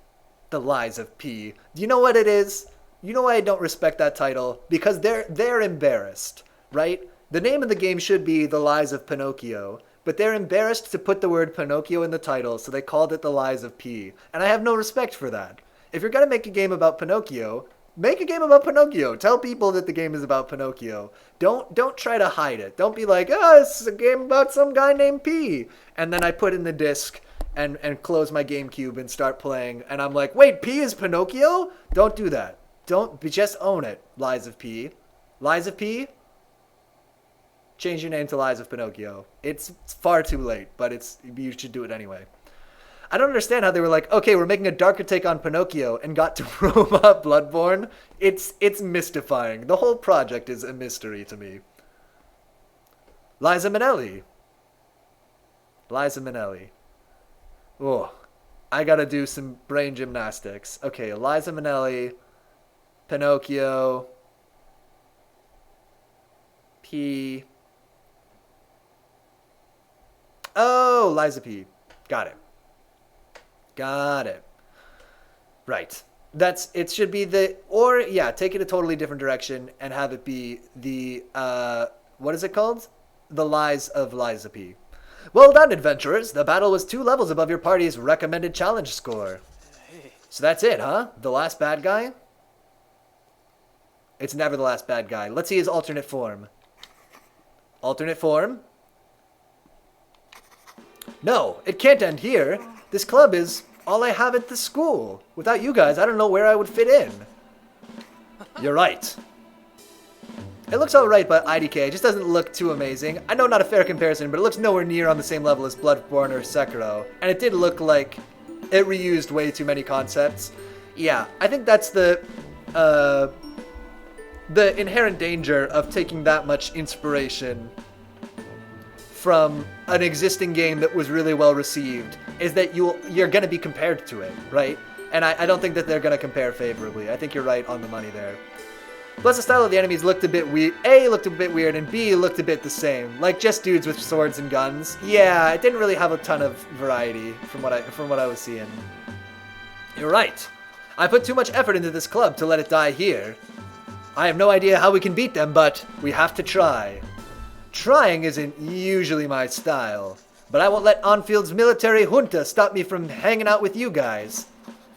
Speaker 1: The Lies of P. Do you know what it is? You know why I don't respect that title? Because they're embarrassed, right? The name of the game should be The Lies of Pinocchio, but they're embarrassed to put the word Pinocchio in the title, so they called it The Lies of P. And I have no respect for that. If you're gonna make a game about Pinocchio, make a game about Pinocchio. Tell people that the game is about Pinocchio. Don't try to hide it. Don't be like, oh, this is a game about some guy named P. And then I put in the disc and close my GameCube and start playing, and I'm like, wait, P is Pinocchio? Don't do that. Just own it, Lies of P. Lies of P? Change your name to Lies of Pinocchio. It's far too late, but you should do it anyway. I don't understand how they were like, okay, we're making a darker take on Pinocchio and got to Roma Bloodborne. It's mystifying. The whole project is a mystery to me. Liza Minnelli. Liza Minnelli. Oh, I gotta do some brain gymnastics. Okay, Liza Minnelli, Pinocchio, P. Oh, Liza P. Got it. Got it. Right. It should be take it a totally different direction and have it be the, what is it called? The Lies of Liza P. Well done, adventurers. The battle was 2 levels above your party's recommended challenge score. So that's it, huh? The last bad guy? It's never the last bad guy. Let's see his alternate form. Alternate form? No, it can't end here. This club is all I have at the school. Without you guys, I don't know where I would fit in. You're right. It looks alright, but IDK it just doesn't look too amazing. I know not a fair comparison, but it looks nowhere near on the same level as Bloodborne or Sekiro. And it did look like it reused way too many concepts. Yeah, I think that's the inherent danger of taking that much inspiration from an existing game that was really well received, is that you're going to be compared to it, right? And I don't think that they're going to compare favorably. I think you're right on the money there. Plus, the style of the enemies looked a bit weird. A, looked a bit weird, and B, looked a bit the same. Like, just dudes with swords and guns. Yeah, it didn't really have a ton of variety from what I was seeing. You're right. I put too much effort into this club to let it die here. I have no idea how we can beat them, but we have to try. Trying isn't usually my style, but I won't let Anfield's military junta stop me from hanging out with you guys.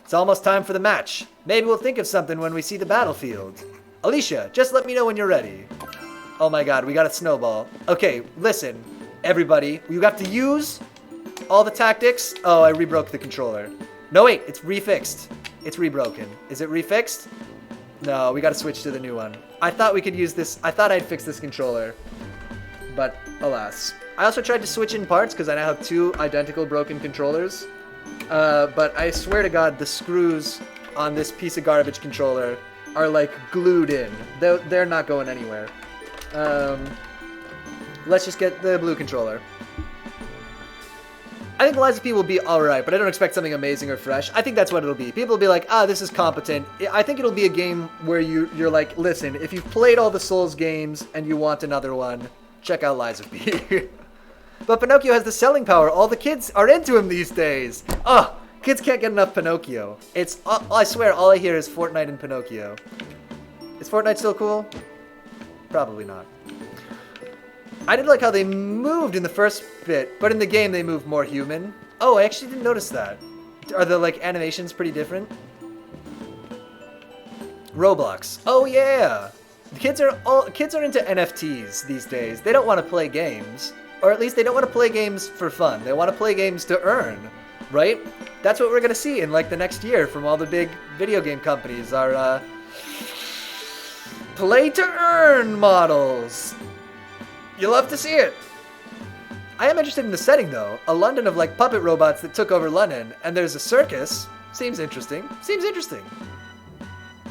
Speaker 1: It's almost time for the match. Maybe we'll think of something when we see the battlefield. Alicia, just let me know when you're ready. Oh my god, we got a snowball. Okay, listen, everybody, you have to use all the tactics. Oh, I rebroke the controller. No, wait, it's refixed. It's rebroken. Is it refixed? No, we gotta switch to the new one. I thought we could use this. I thought I'd fix this controller, but alas. I also tried to switch in parts because I now have 2 identical broken controllers. But I swear to God, the screws on this piece of garbage controller are like glued in. They're not going anywhere. Let's just get the blue controller. I think Liza P will be alright, but I don't expect something amazing or fresh. I think that's what it'll be. People will be like, this is competent. I think it'll be a game where you're like, listen, if you've played all the Souls games and you want another one, check out Liza P. But Pinocchio has the selling power. All the kids are into him these days. Kids can't get enough Pinocchio. I swear, all I hear is Fortnite and Pinocchio. Is Fortnite still cool? Probably not. I did like how they moved in the first bit, but in the game they moved more human. Oh, I actually didn't notice that. Are the animations pretty different? Roblox. Oh yeah. Kids are into NFTs these days. They don't want to play games, or at least they don't want to play games for fun. They want to play games to earn, right? That's what we're gonna see in the next year from all the big video game companies. Are play to earn models. You love to see it. I am interested in the setting though. A London of puppet robots that took over London, and there's a circus. Seems interesting.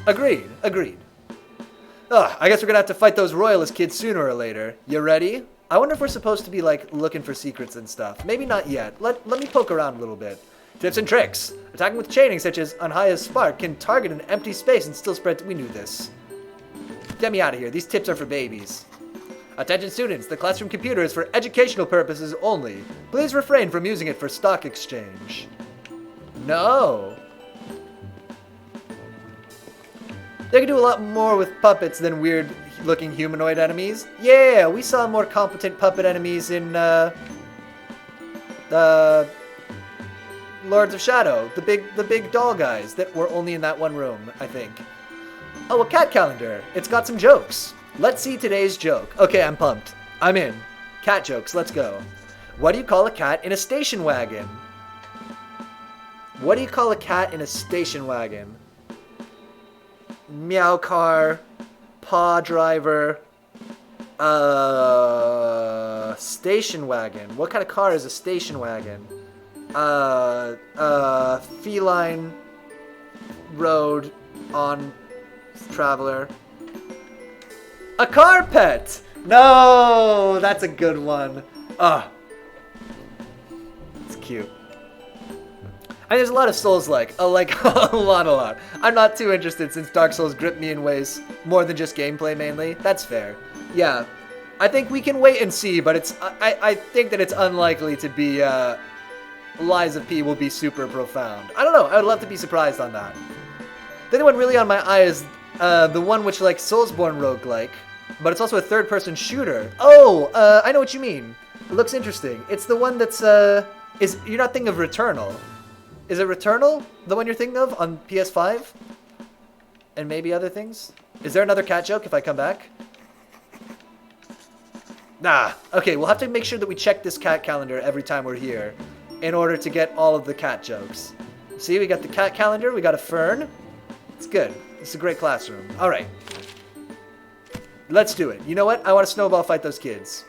Speaker 1: Agreed. I guess we're gonna have to fight those royalist kids sooner or later. You ready? I wonder if we're supposed to be looking for secrets and stuff. Maybe not yet. Let me poke around a little bit. Tips and tricks. Attacking with chaining such as Anhaya's Spark can target an empty space and still spread. We knew this. Get me out of here. These tips are for babies. Attention students, the classroom computer is for educational purposes only. Please refrain from using it for stock exchange. No. They can do a lot more with puppets than weird-looking humanoid enemies. Yeah, we saw more competent puppet enemies in, Lords of Shadow. The big doll guys that were only in that one room, I think. Oh, a cat calendar. It's got some jokes. Let's see today's joke. Okay, I'm pumped. I'm in. Cat jokes, let's go. What do you call a cat in a station wagon? What do you call a cat in a station wagon? Meow car, paw driver, station wagon. What kind of car is a station wagon? Feline road on traveler. A carpet! No, that's a good one. It's cute. And there's a lot of Souls-like. A lot. I'm not too interested since Dark Souls gripped me in ways more than just gameplay mainly. That's fair. Yeah, I think we can wait and see, but I think that it's unlikely to be, Liza P will be super profound. I don't know, I would love to be surprised on that. The only one really on my eye is the one which like Soulsborne roguelike, but it's also a third-person shooter. Oh, I know what you mean. It looks interesting. It's the one that's you're not thinking of Returnal. Is it Returnal, the one you're thinking of on PS5? And maybe other things? Is there another cat joke if I come back? Nah. Okay, we'll have to make sure that we check this cat calendar every time we're here in order to get all of the cat jokes. See, we got the cat calendar, we got a fern. It's good. It's a great classroom. All right. Let's do it. You know what? I want to snowball fight those kids.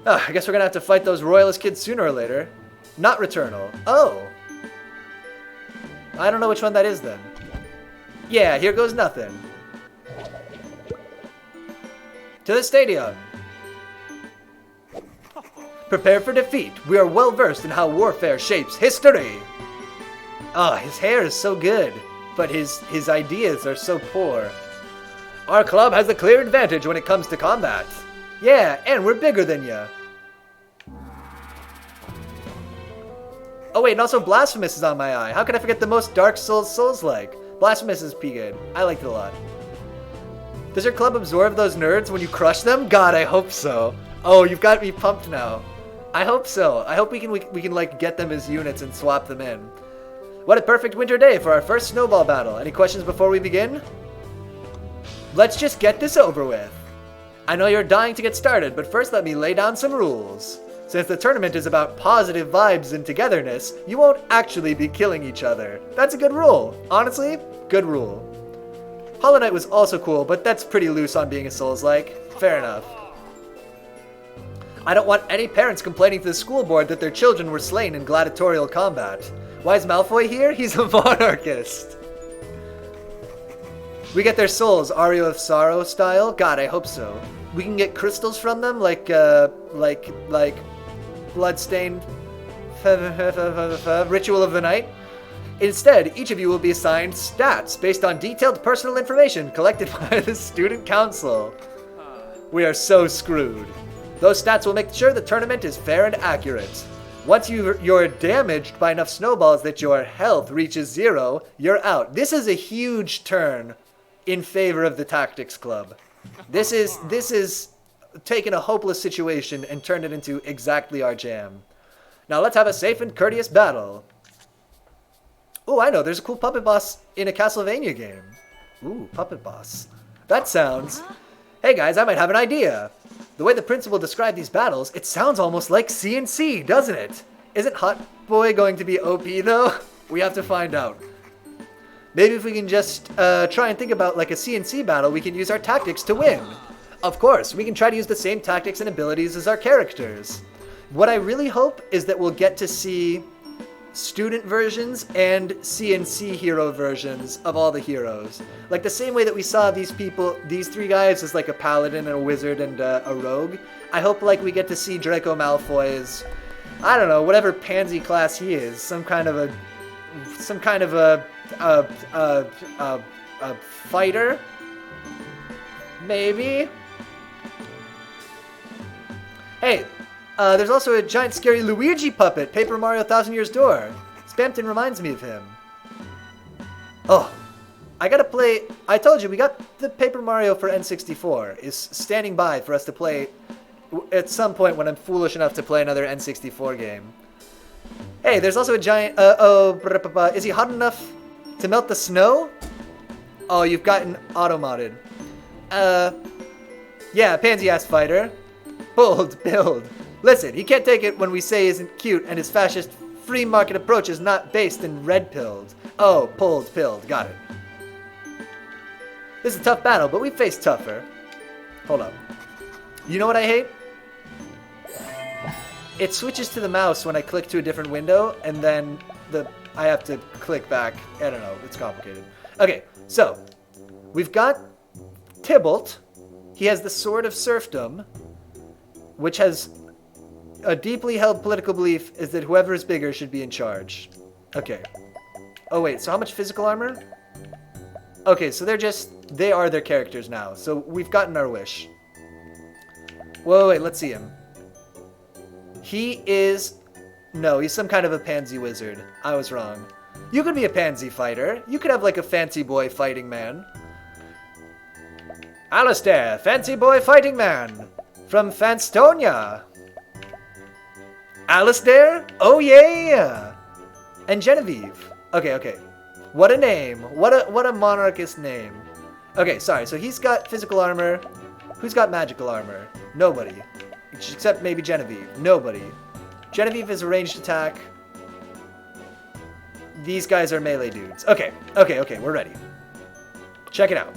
Speaker 1: I guess we're going to have to fight those royalist kids sooner or later. Not Returnal. Oh. I don't know which one that is then. Yeah, here goes nothing. To the stadium. Prepare for defeat. We are well versed in how warfare shapes history. Ah, his hair is so good, but his ideas are so poor. Our club has a clear advantage when it comes to combat. Yeah, and we're bigger than ya. Oh wait, and also Blasphemous is on my eye. How could I forget the most Dark Souls-like? Blasphemous is pretty good. I liked it a lot. Does your club absorb those nerds when you crush them? God, I hope so. Oh, you've got me pumped now. I hope so. I hope we can like get them as units and swap them in. What a perfect winter day for our first snowball battle. Any questions before we begin? Let's just get this over with. I know you're dying to get started, but first let me lay down some rules. Since the tournament is about positive vibes and togetherness, you won't actually be killing each other. That's a good rule. Honestly, good rule. Hollow Knight was also cool, but that's pretty loose on being a Souls-like. Fair enough. I don't want any parents complaining to the school board that their children were slain in gladiatorial combat. Why is Malfoy here? He's a monarchist. We get their souls, Aria of Sorrow style? God, I hope so. We can get crystals from them, like bloodstained Ritual of the Night. Instead, each of you will be assigned stats based on detailed personal information collected by the student council. We are so screwed. Those stats will make sure the tournament is fair and accurate. Once you're damaged by enough snowballs that your health reaches 0, you're out. This is a huge turn in favor of the Tactics Club. This is taking a hopeless situation and turned it into exactly our jam. Now let's have a safe and courteous battle. Oh, I know, there's a cool puppet boss in a Castlevania game. Ooh, puppet boss. That sounds... Hey guys, I might have an idea. The way the principal described these battles, it sounds almost like CNC, doesn't it? Isn't Hot Boy going to be OP though? We have to find out. Maybe if we can just try and think about like a CNC battle, we can use our tactics to win. Of course, we can try to use the same tactics and abilities as our characters. What I really hope is that we'll get to see student versions and CNC hero versions of all the heroes. Like the same way that we saw these three guys as like a paladin and a wizard and a rogue. I hope like we get to see Draco Malfoy as, I don't know, whatever pansy class he is, some kind of a fighter, maybe. Hey. There's also a giant scary Luigi puppet, Paper Mario 1000 Years Door. Spamton reminds me of him. Oh, I gotta play... I told you, we got the Paper Mario for N64. Is standing by for us to play at some point when I'm foolish enough to play another N64 game. Hey, there's also a giant... is he hot enough to melt the snow? Oh, you've gotten auto-modded. Yeah, pansy-ass fighter. Bold build. Listen, he can't take it when we say he isn't cute and his fascist free market approach is not based in red-pilled. Oh, pilled. Got it. This is a tough battle, but we face tougher. Hold up. You know what I hate? It switches to the mouse when I click to a different window, and then I have to click back. I don't know. It's complicated. Okay, so we've got Tybalt. He has the Sword of Serfdom, which has a deeply held political belief is that whoever is bigger should be in charge. Okay. Oh wait, so how much physical armor? Okay, so they are their characters now. So we've gotten our wish. Whoa, wait, let's see him. He is... No, he's some kind of a pansy wizard. I was wrong. You could be a pansy fighter. You could have like a fancy boy fighting man. Alistair, fancy boy fighting man. From Fanstonia. Alistair? Oh yeah! And Genevieve. Okay. What a name. What a monarchist name. Okay, sorry. So he's got physical armor. Who's got magical armor? Nobody. Except maybe Genevieve. Nobody. Genevieve is a ranged attack. These guys are melee dudes. Okay. We're ready. Check it out.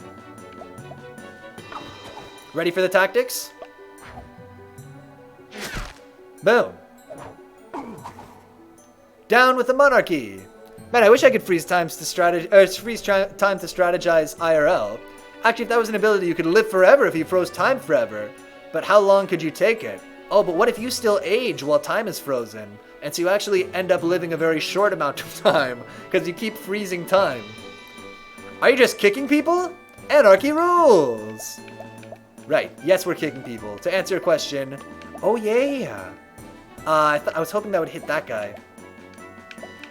Speaker 1: Ready for the tactics? Boom. Down with the monarchy. Man, I wish I could freeze time to strategize IRL. Actually, if that was an ability, you could live forever if you froze time forever. But how long could you take it? Oh, but what if you still age while time is frozen? And so you actually end up living a very short amount of time, because you keep freezing time. Are you just kicking people? Anarchy rules! Right, yes, we're kicking people. To answer your question, oh yeah! I was hoping that would hit that guy.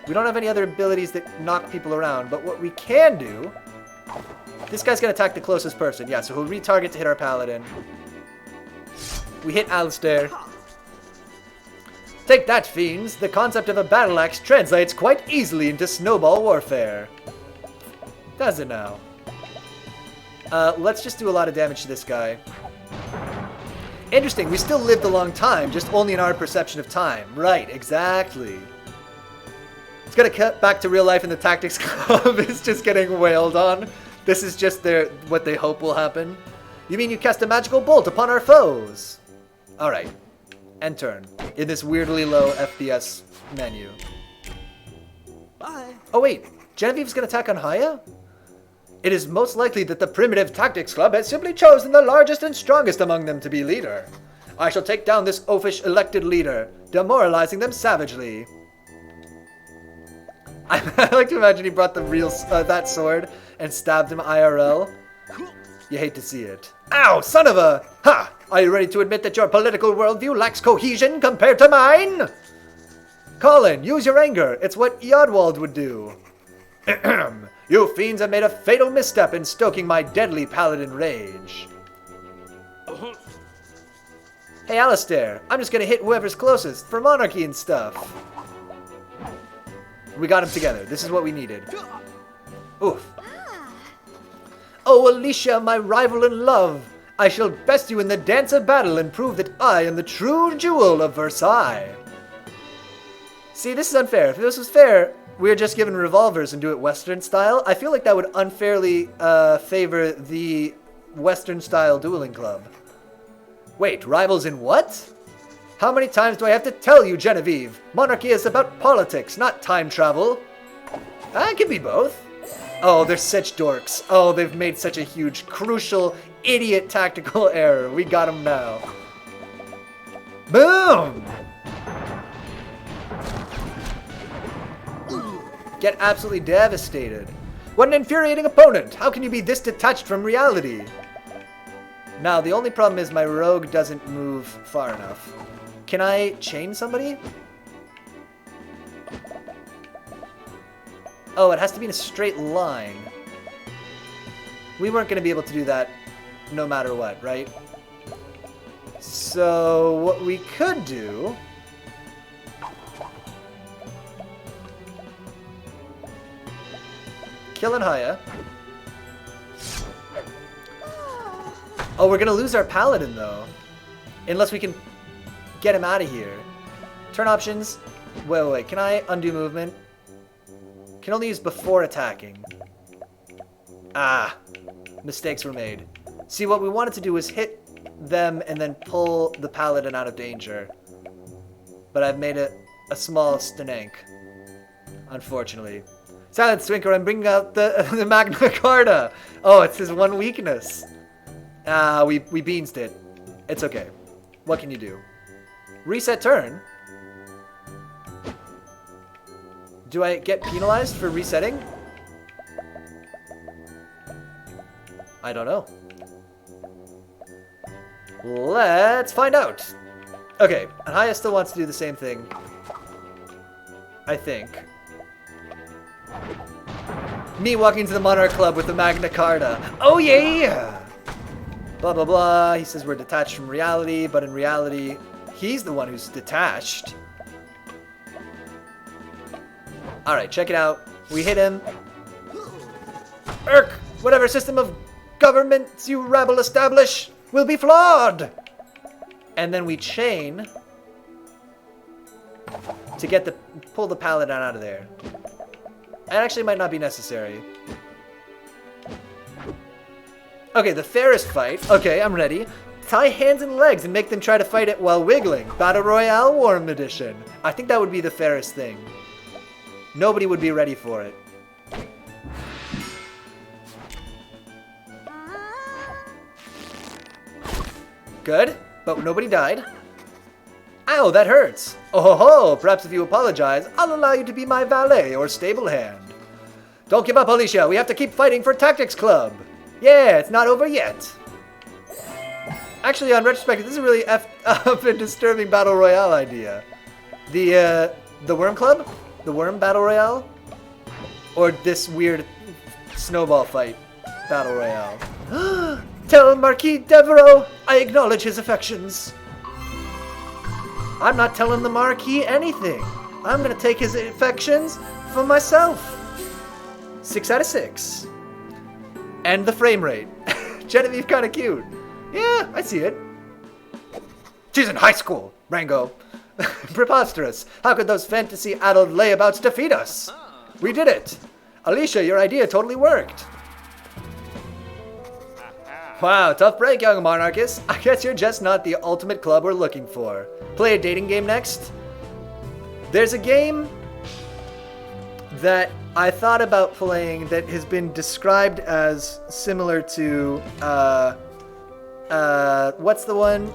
Speaker 1: We don't have any other abilities that knock people around, but what we can do... This guy's gonna attack the closest person. Yeah, so he'll retarget to hit our paladin. We hit Alistair. Take that, fiends! The concept of a battle axe translates quite easily into snowball warfare. Does it now? Let's just do a lot of damage to this guy. Interesting, we still lived a long time, just only in our perception of time. Right, exactly. It's gonna cut back to real life and the Tactics Club is just getting wailed on. This is just what they hope will happen. You mean you cast a magical bolt upon our foes? Alright. End turn. In this weirdly low FPS menu.
Speaker 2: Bye.
Speaker 1: Oh wait, Genevieve's gonna attack on Haya? It is most likely that the Primitive Tactics Club has simply chosen the largest and strongest among them to be leader. I shall take down this oafish elected leader, demoralizing them savagely. I like to imagine he brought the real that sword and stabbed him IRL. You hate to see it. Ow, son of a... Ha! Are you ready to admit that your political worldview lacks cohesion compared to mine? Colin, use your anger. It's what Yodwald would do. You fiends have made a fatal misstep in stoking my deadly paladin rage. Hey, Alistair, I'm just gonna hit whoever's closest for monarchy and stuff. We got them together. This is what we needed. Oof. Oh, Alicia, my rival in love. I shall best you in the dance of battle and prove that I am the true jewel of Versailles. See, this is unfair. If this was fair, we're just given revolvers and do it Western style. I feel like that would unfairly favor the Western style dueling club. Wait, rivals in what? How many times do I have to tell you, Genevieve? Monarchy is about politics, not time travel. It can be both. Oh, they're such dorks. Oh, they've made such a huge, crucial, idiot tactical error. We got them now. Boom! Get absolutely devastated. What an infuriating opponent! How can you be this detached from reality? Now, the only problem is my rogue doesn't move far enough. Can I chain somebody? Oh, it has to be in a straight line. We weren't going to be able to do that no matter what, right? So, what we could do... Kill Haya. Oh, we're gonna lose our paladin though. Unless we can get him out of here. Turn options. Wait. Can I undo movement? Can only use before attacking. Ah. Mistakes were made. See, what we wanted to do was hit them and then pull the paladin out of danger. But I've made it a small stank. Unfortunately. Silent Swinker, I'm bringing out the Magna Carta. Oh, it's his one weakness. We beansed it. It's okay. What can you do? Reset turn? Do I get penalized for resetting? I don't know. Let's find out. Okay, Haya still wants to do the same thing. I think. Me walking to the Monarch Club with the Magna Carta. Oh yeah! Blah blah blah. He says we're detached from reality, but in reality, he's the one who's detached. Alright, check it out. We hit him. Irk! Whatever system of governments you rabble establish will be flawed! And then we chain to get the pull the paladin out of there. It actually might not be necessary. Okay, the fairest fight. Okay, I'm ready. Tie hands and legs and make them try to fight it while wiggling. Battle Royale Warm Edition. I think that would be the fairest thing. Nobody would be ready for it. Good, but nobody died. Ow, that hurts. Oh ho ho, perhaps if you apologize, I'll allow you to be my valet or stable hand. Don't give up, Alicia. We have to keep fighting for Tactics Club. Yeah, it's not over yet. Actually, on retrospect, this is a really effed up and disturbing Battle Royale idea. The Worm Club? The Worm Battle Royale? Or this weird snowball fight Battle Royale? Tell Marquis Devereaux I acknowledge his affections. I'm not telling the Marquis anything. I'm gonna take his affections for myself. 6 out of 6. And the frame rate. Genevieve kinda cute. Yeah, I see it. She's in high school, Rango. Preposterous. How could those fantasy-addled layabouts defeat us? We did it. Alicia, your idea totally worked. Wow, tough break, young monarchists. I guess you're just not the ultimate club we're looking for. Play a dating game next? There's a game that I thought about playing that has been described as similar to, what's the one?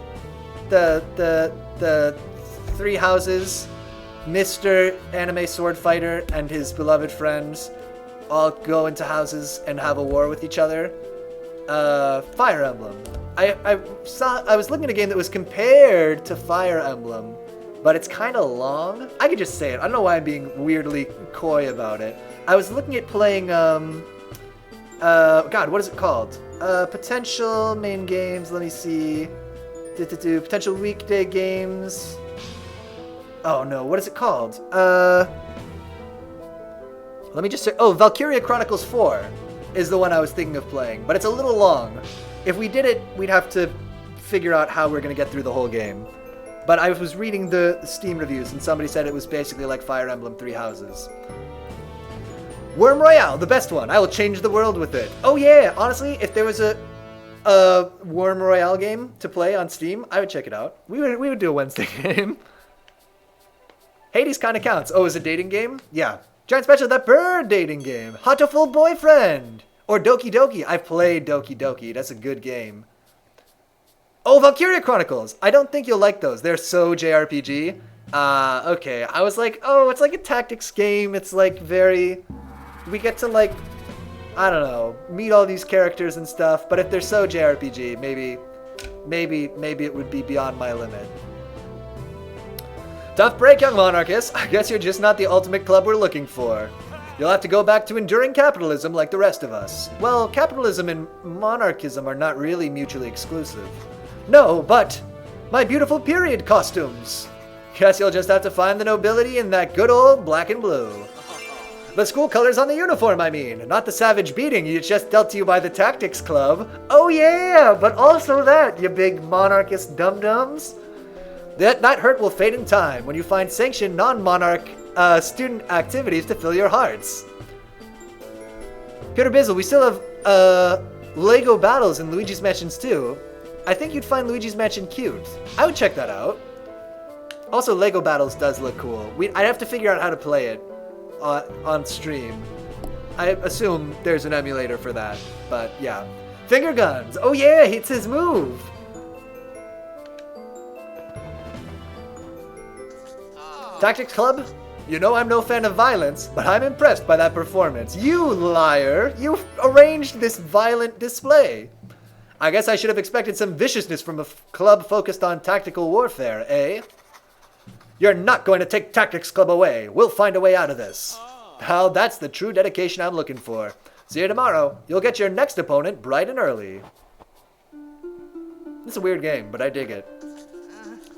Speaker 1: The Three Houses, Mr. Anime Sword Fighter and his beloved friends all go into houses and have a war with each other. Fire Emblem. I was looking at a game that was compared to Fire Emblem, but it's kind of long. I could just say it. I don't know why I'm being weirdly coy about it. I was looking at playing, God, what is it called? Potential main games, let me see. Potential weekday games. Oh no, what is it called? Let me just say, oh, Valkyria Chronicles 4 is the one I was thinking of playing, but it's a little long. If we did it, we'd have to figure out how we're gonna get through the whole game. But I was reading the Steam reviews, and somebody said it was basically like Fire Emblem Three Houses. Worm Royale, the best one. I will change the world with it. Oh yeah, honestly, if there was a Worm Royale game to play on Steam, I would check it out. We would do a Wednesday game. Hades kind of counts. Oh, is it a dating game? Yeah. Giant Special, that bird dating game. Hatoful Boyfriend. Or Doki Doki. I've played Doki Doki. That's a good game. Oh, Valkyria Chronicles. I don't think you'll like those. They're so JRPG. Okay. I was like, oh, it's like a tactics game. It's like very... We get to like, I don't know, meet all these characters and stuff. But if they're so JRPG, maybe it would be beyond my limit. Tough break, young monarchists. I guess you're just not the ultimate club we're looking for. You'll have to go back to enduring capitalism like the rest of us. Well, capitalism and monarchism are not really mutually exclusive. No, but my beautiful period costumes. Guess you'll just have to find the nobility in that good old black and blue. The school colors on the uniform, I mean. Not the savage beating you just dealt to you by the Tactics Club. Oh yeah, but also that, you big monarchist dum-dums. That hurt will fade in time when you find sanctioned non-monarch student activities to fill your hearts. Peter Bizzle, we still have Lego battles in Luigi's Mansions too. I think you'd find Luigi's Mansion cute. I would check that out. Also, Lego battles does look cool. I'd have to figure out how to play it on stream. I assume there's an emulator for that, but yeah. Finger guns. Oh yeah, it's his move. Tactics Club? You know I'm no fan of violence, but I'm impressed by that performance. You liar! You arranged this violent display. I guess I should have expected some viciousness from a club focused on tactical warfare, eh? You're not going to take Tactics Club away. We'll find a way out of this. Now that's the true dedication I'm looking for. See you tomorrow. You'll get your next opponent bright and early. It's a weird game, but I dig it.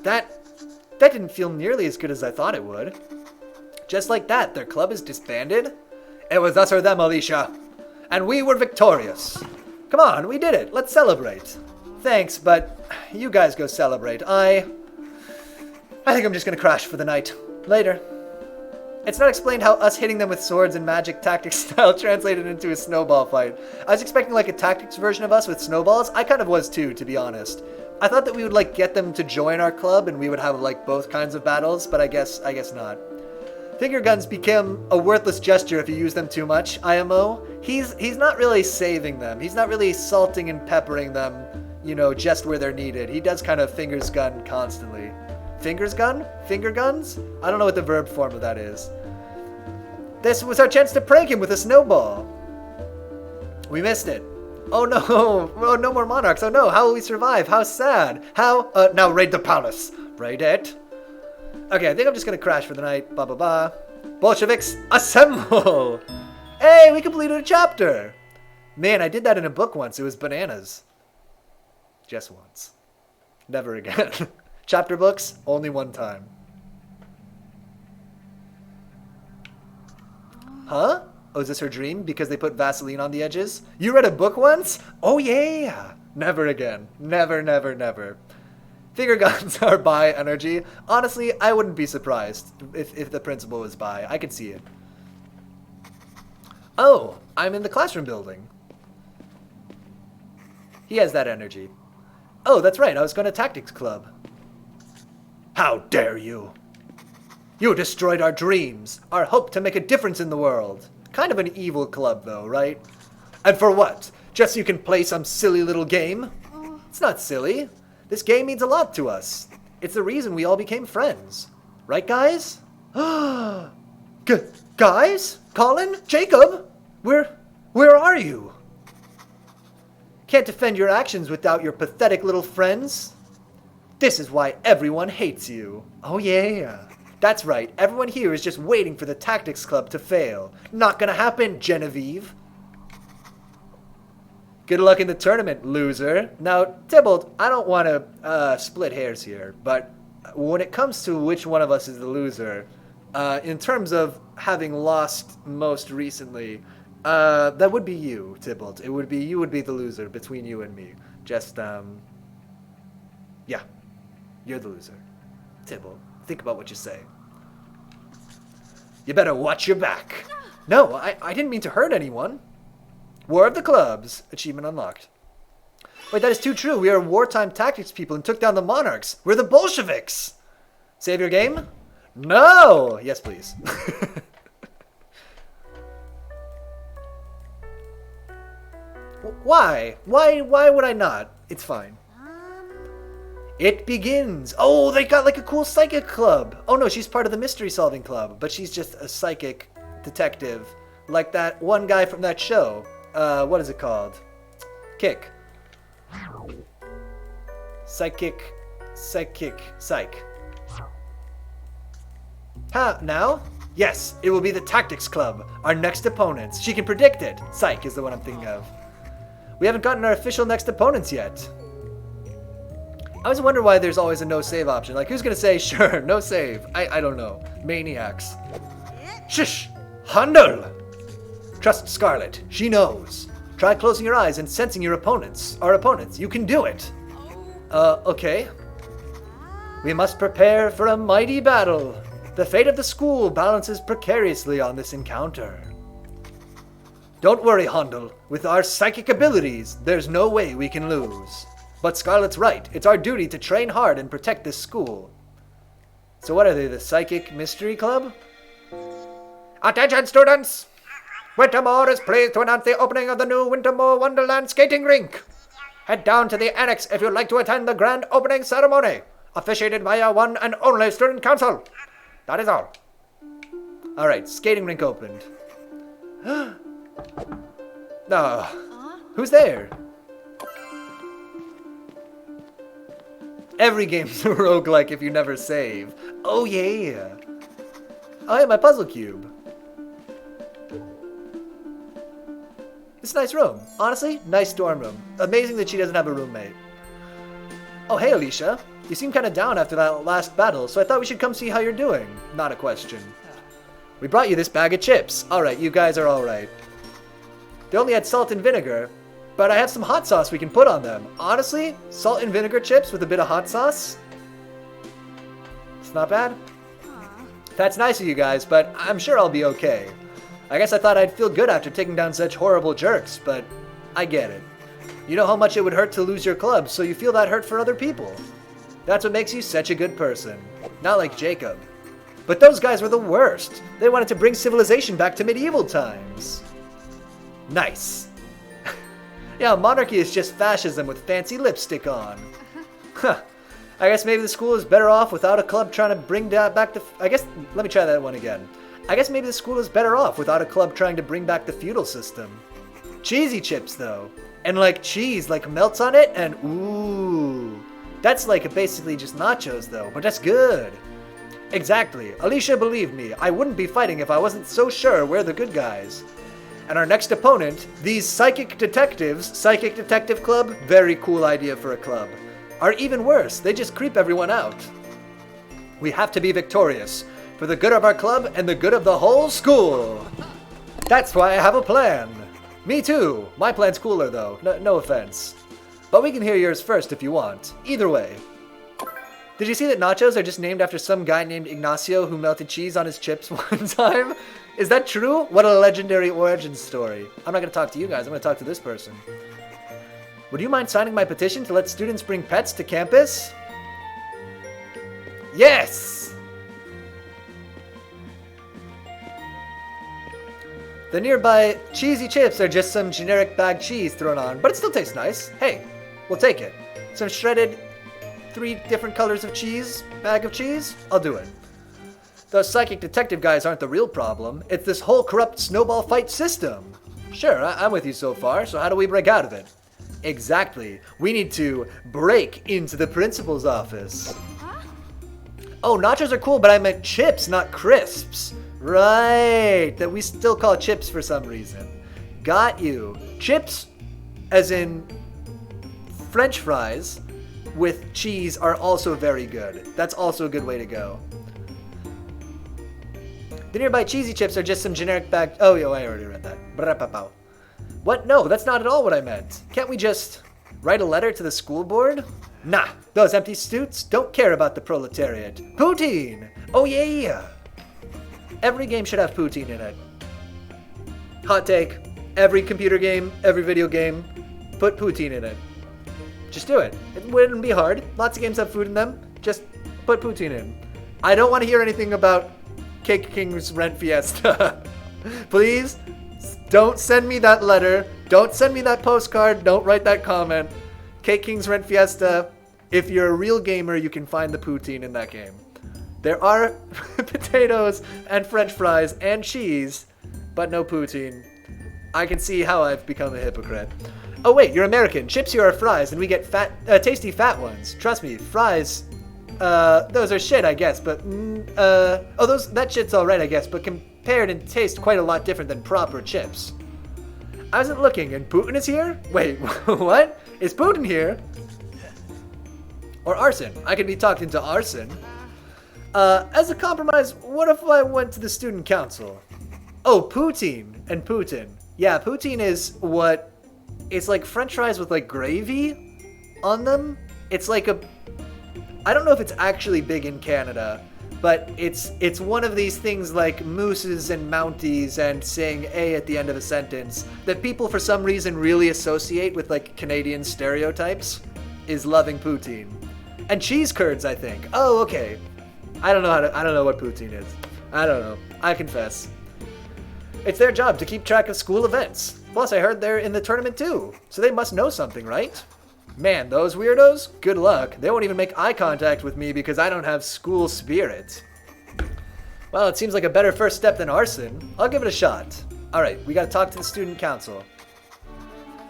Speaker 1: That didn't feel nearly as good as I thought it would. Just like that, their club is disbanded? It was us or them, Alicia. And we were victorious. Come on, we did it. Let's celebrate. Thanks, but you guys go celebrate. I think I'm just gonna crash for the night. Later. It's not explained how us hitting them with swords and magic tactics style translated into a snowball fight. I was expecting like a tactics version of us with snowballs. I kind of was too, to be honest. I thought that we would like get them to join our club and we would have like both kinds of battles, but I guess not. Finger guns become a worthless gesture if you use them too much, IMO. He's not really saving them. He's not really salting and peppering them, you know, just where they're needed. He does kind of fingers gun constantly. Fingers gun? Finger guns? I don't know what the verb form of that is. This was our chance to prank him with a snowball. We missed it. Oh no, oh, no more monarchs. Oh no, how will we survive? How sad. How, now raid the palace. Raid it. Okay, I think I'm just gonna crash for the night. Ba ba ba. Bolsheviks, assemble! Hey, we completed a chapter. Man, I did that in a book once. It was bananas. Just once. Never again. Chapter books, only one time. Huh? Oh, is this her dream? Because they put Vaseline on the edges? You read a book once? Oh yeah! Never again. Never, never, never. Finger guns are bi energy. Honestly, I wouldn't be surprised if the principal was bi. I could see it. Oh, I'm in the classroom building. He has that energy. Oh, that's right. I was going to Tactics Club. How dare you! You destroyed our dreams, our hope to make a difference in the world. Kind of an evil club, though, right? And for what? Just so you can play some silly little game? It's not silly. This game means a lot to us. It's the reason we all became friends. Right, guys? Guys? Colin? Jacob? Where are you? Can't defend your actions without your pathetic little friends. This is why everyone hates you. Oh yeah. That's right, everyone here is just waiting for the Tactics Club to fail. Not gonna happen, Genevieve. Good luck in the tournament, loser. Now, Tybalt, I don't want to split hairs here, but when it comes to which one of us is the loser, in terms of having lost most recently, that would be you, Tybalt. You would be the loser between you and me. Just, yeah, you're the loser. Tybalt, think about what you say. You better watch your back. No, I didn't mean to hurt anyone. War of the Clubs. Achievement unlocked. Wait, that is too true. We are wartime tactics people and took down the monarchs. We're the Bolsheviks. Save your game? No! Yes, please. Why? Why would I not? It's fine. It begins. Oh, they got like a cool psychic club. Oh no, she's part of the mystery solving club, but she's just a psychic detective. Like that one guy from that show. What is it called? Kick. Psych. Huh, now? Yes, it will be the Tactics Club, our next opponents. She can predict it. Psych is the one I'm thinking of. We haven't gotten our official next opponents yet. I always wonder why there's always a no save option. Like, who's gonna say, sure, no save? I don't know. Maniacs. Shush! Handel! Trust Scarlet. She knows. Try closing your eyes and sensing our opponents. You can do it. Okay. We must prepare for a mighty battle. The fate of the school balances precariously on this encounter. Don't worry, Handel. With our psychic abilities, there's no way we can lose. But Scarlet's right. It's our duty to train hard and protect this school. So what are they, the Psychic Mystery Club? Attention, students! Wintermoor is pleased to announce the opening of the new Wintermoor Wonderland skating rink. Head down to the annex if you'd like to attend the grand opening ceremony, officiated by our one and only student council. That is all. All right, skating rink opened. Who's there? Every game's a roguelike if you never save. Oh yeah. Oh yeah, my puzzle cube. It's a nice room. Honestly, nice dorm room. Amazing that she doesn't have a roommate. Oh, hey, Alicia. You seem kind of down after that last battle, so I thought we should come see how you're doing. Not a question. We brought you this bag of chips. Alright, you guys are alright. They only had salt and vinegar, but I have some hot sauce we can put on them. Honestly, salt and vinegar chips with a bit of hot sauce? It's not bad. That's nice of you guys, but I'm sure I'll be okay. I guess I thought I'd feel good after taking down such horrible jerks, but I get it. You know how much it would hurt to lose your club, so you feel that hurt for other people. That's what makes you such a good person. Not like Jacob. But those guys were the worst. They wanted to bring civilization back to medieval times. Nice. Yeah, monarchy is just fascism with fancy lipstick on. Huh. I guess maybe the school is better off without a club trying to bring back the... let me try that one again. I guess maybe the school is better off without a club trying to bring back the feudal system. Cheesy chips, though. And like cheese, like melts on it, and ooh. That's like basically just nachos, though, but that's good. Exactly. Alicia, believe me, I wouldn't be fighting if I wasn't so sure we're the good guys. And our next opponent, these Psychic Detectives, Psychic Detective Club, very cool idea for a club, are even worse. They just creep everyone out. We have to be victorious, for the good of our club and the good of the whole school. That's why I have a plan. Me too. My plan's cooler, though. No offense. But we can hear yours first if you want. Either way. Did you see that nachos are just named after some guy named Ignacio who melted cheese on his chips one time? Is that true? What a legendary origin story. I'm not going to talk to you guys. I'm going to talk to this person. Would you mind signing my petition to let students bring pets to campus? Yes! The nearby cheesy chips are just some generic bag cheese thrown on, but it still tastes nice. Hey, we'll take it. Some shredded 3 different colors of cheese, bag of cheese, I'll do it. Those psychic detective guys aren't the real problem. It's this whole corrupt snowball fight system. Sure, I'm with you so far, so how do we break out of it? Exactly. We need to break into the principal's office. Oh, nachos are cool, but I meant chips, not crisps. Right, that we still call chips for some reason. Got you. Chips, as in French fries, with cheese are also very good. That's also a good way to go. The nearby cheesy chips are just some generic bag... Oh, yo, I already read that. Brapapow. What? No, that's not at all what I meant. Can't we just write a letter to the school board? Nah, those empty suits don't care about the proletariat. Poutine! Oh, yeah! Every game should have poutine in it. Hot take. Every computer game, every video game, put poutine in it. Just do it. It wouldn't be hard. Lots of games have food in them. Just put poutine in. I don't want to hear anything about Cake King's Rent Fiesta. Please, don't send me that letter. Don't send me that postcard. Don't write that comment. Cake King's Rent Fiesta. If you're a real gamer, you can find the poutine in that game. There are potatoes and French fries and cheese, but no poutine. I can see how I've become a hypocrite. Oh wait, you're American. Chips here are fries, and we get tasty fat ones. Trust me, fries, those are shit, I guess, but, that shit's alright, I guess, but compared in taste quite a lot different than proper chips. I wasn't looking, and Putin is here? Wait, what? Is Putin here? Or arson. I could be talked into arson. As a compromise, what if I went to the student council? Oh, poutine and Putin. Yeah, poutine is what... It's like French fries with like gravy on them. It's like a... I don't know if it's actually big in Canada, but it's one of these things like mooses and mounties and saying A at the end of a sentence that people for some reason really associate with like Canadian stereotypes is loving poutine. And cheese curds, I think. Oh, okay. I don't know what poutine is. I don't know. I confess. It's their job to keep track of school events. Plus, I heard they're in the tournament too, so they must know something, right? Man, those weirdos, good luck. They won't even make eye contact with me because I don't have school spirit. Well, it seems like a better first step than arson. I'll give it a shot. Alright, we gotta talk to the student council.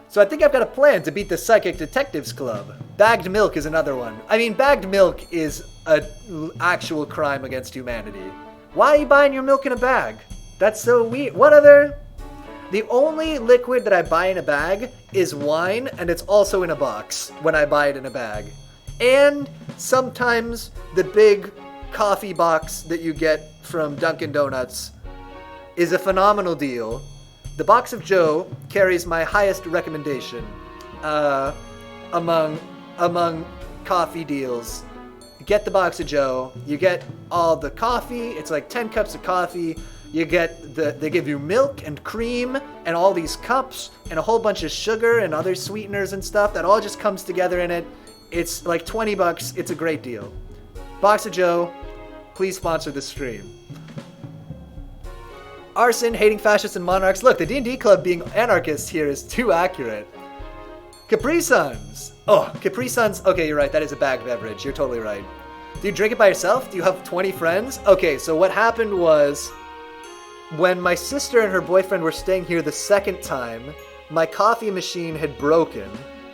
Speaker 1: So I think I've got a plan to beat the Psychic Detectives Club. Bagged milk is another one. I mean, bagged milk is an actual crime against humanity. Why are you buying your milk in a bag? That's so weird. What other... The only liquid that I buy in a bag is wine, and it's also in a box when I buy it in a bag. And sometimes the big coffee box that you get from Dunkin' Donuts is a phenomenal deal. The box of Joe carries my highest recommendation among coffee deals. Get the box of Joe. You get all the coffee. It's like 10 cups of coffee. You get they give you milk and cream and all these cups and a whole bunch of sugar and other sweeteners and stuff that all just comes together in it. It's like $20. It's a great deal. Box of Joe, please sponsor this stream. Arson, hating fascists and monarchs. Look, the D&D club being anarchist here is too accurate. Capri Suns. Oh, Capri Suns. Okay, you're right. That is a bag beverage. You're totally right. Do you drink it by yourself? Do you have 20 friends? Okay, so what happened was when my sister and her boyfriend were staying here the second time, my coffee machine had broken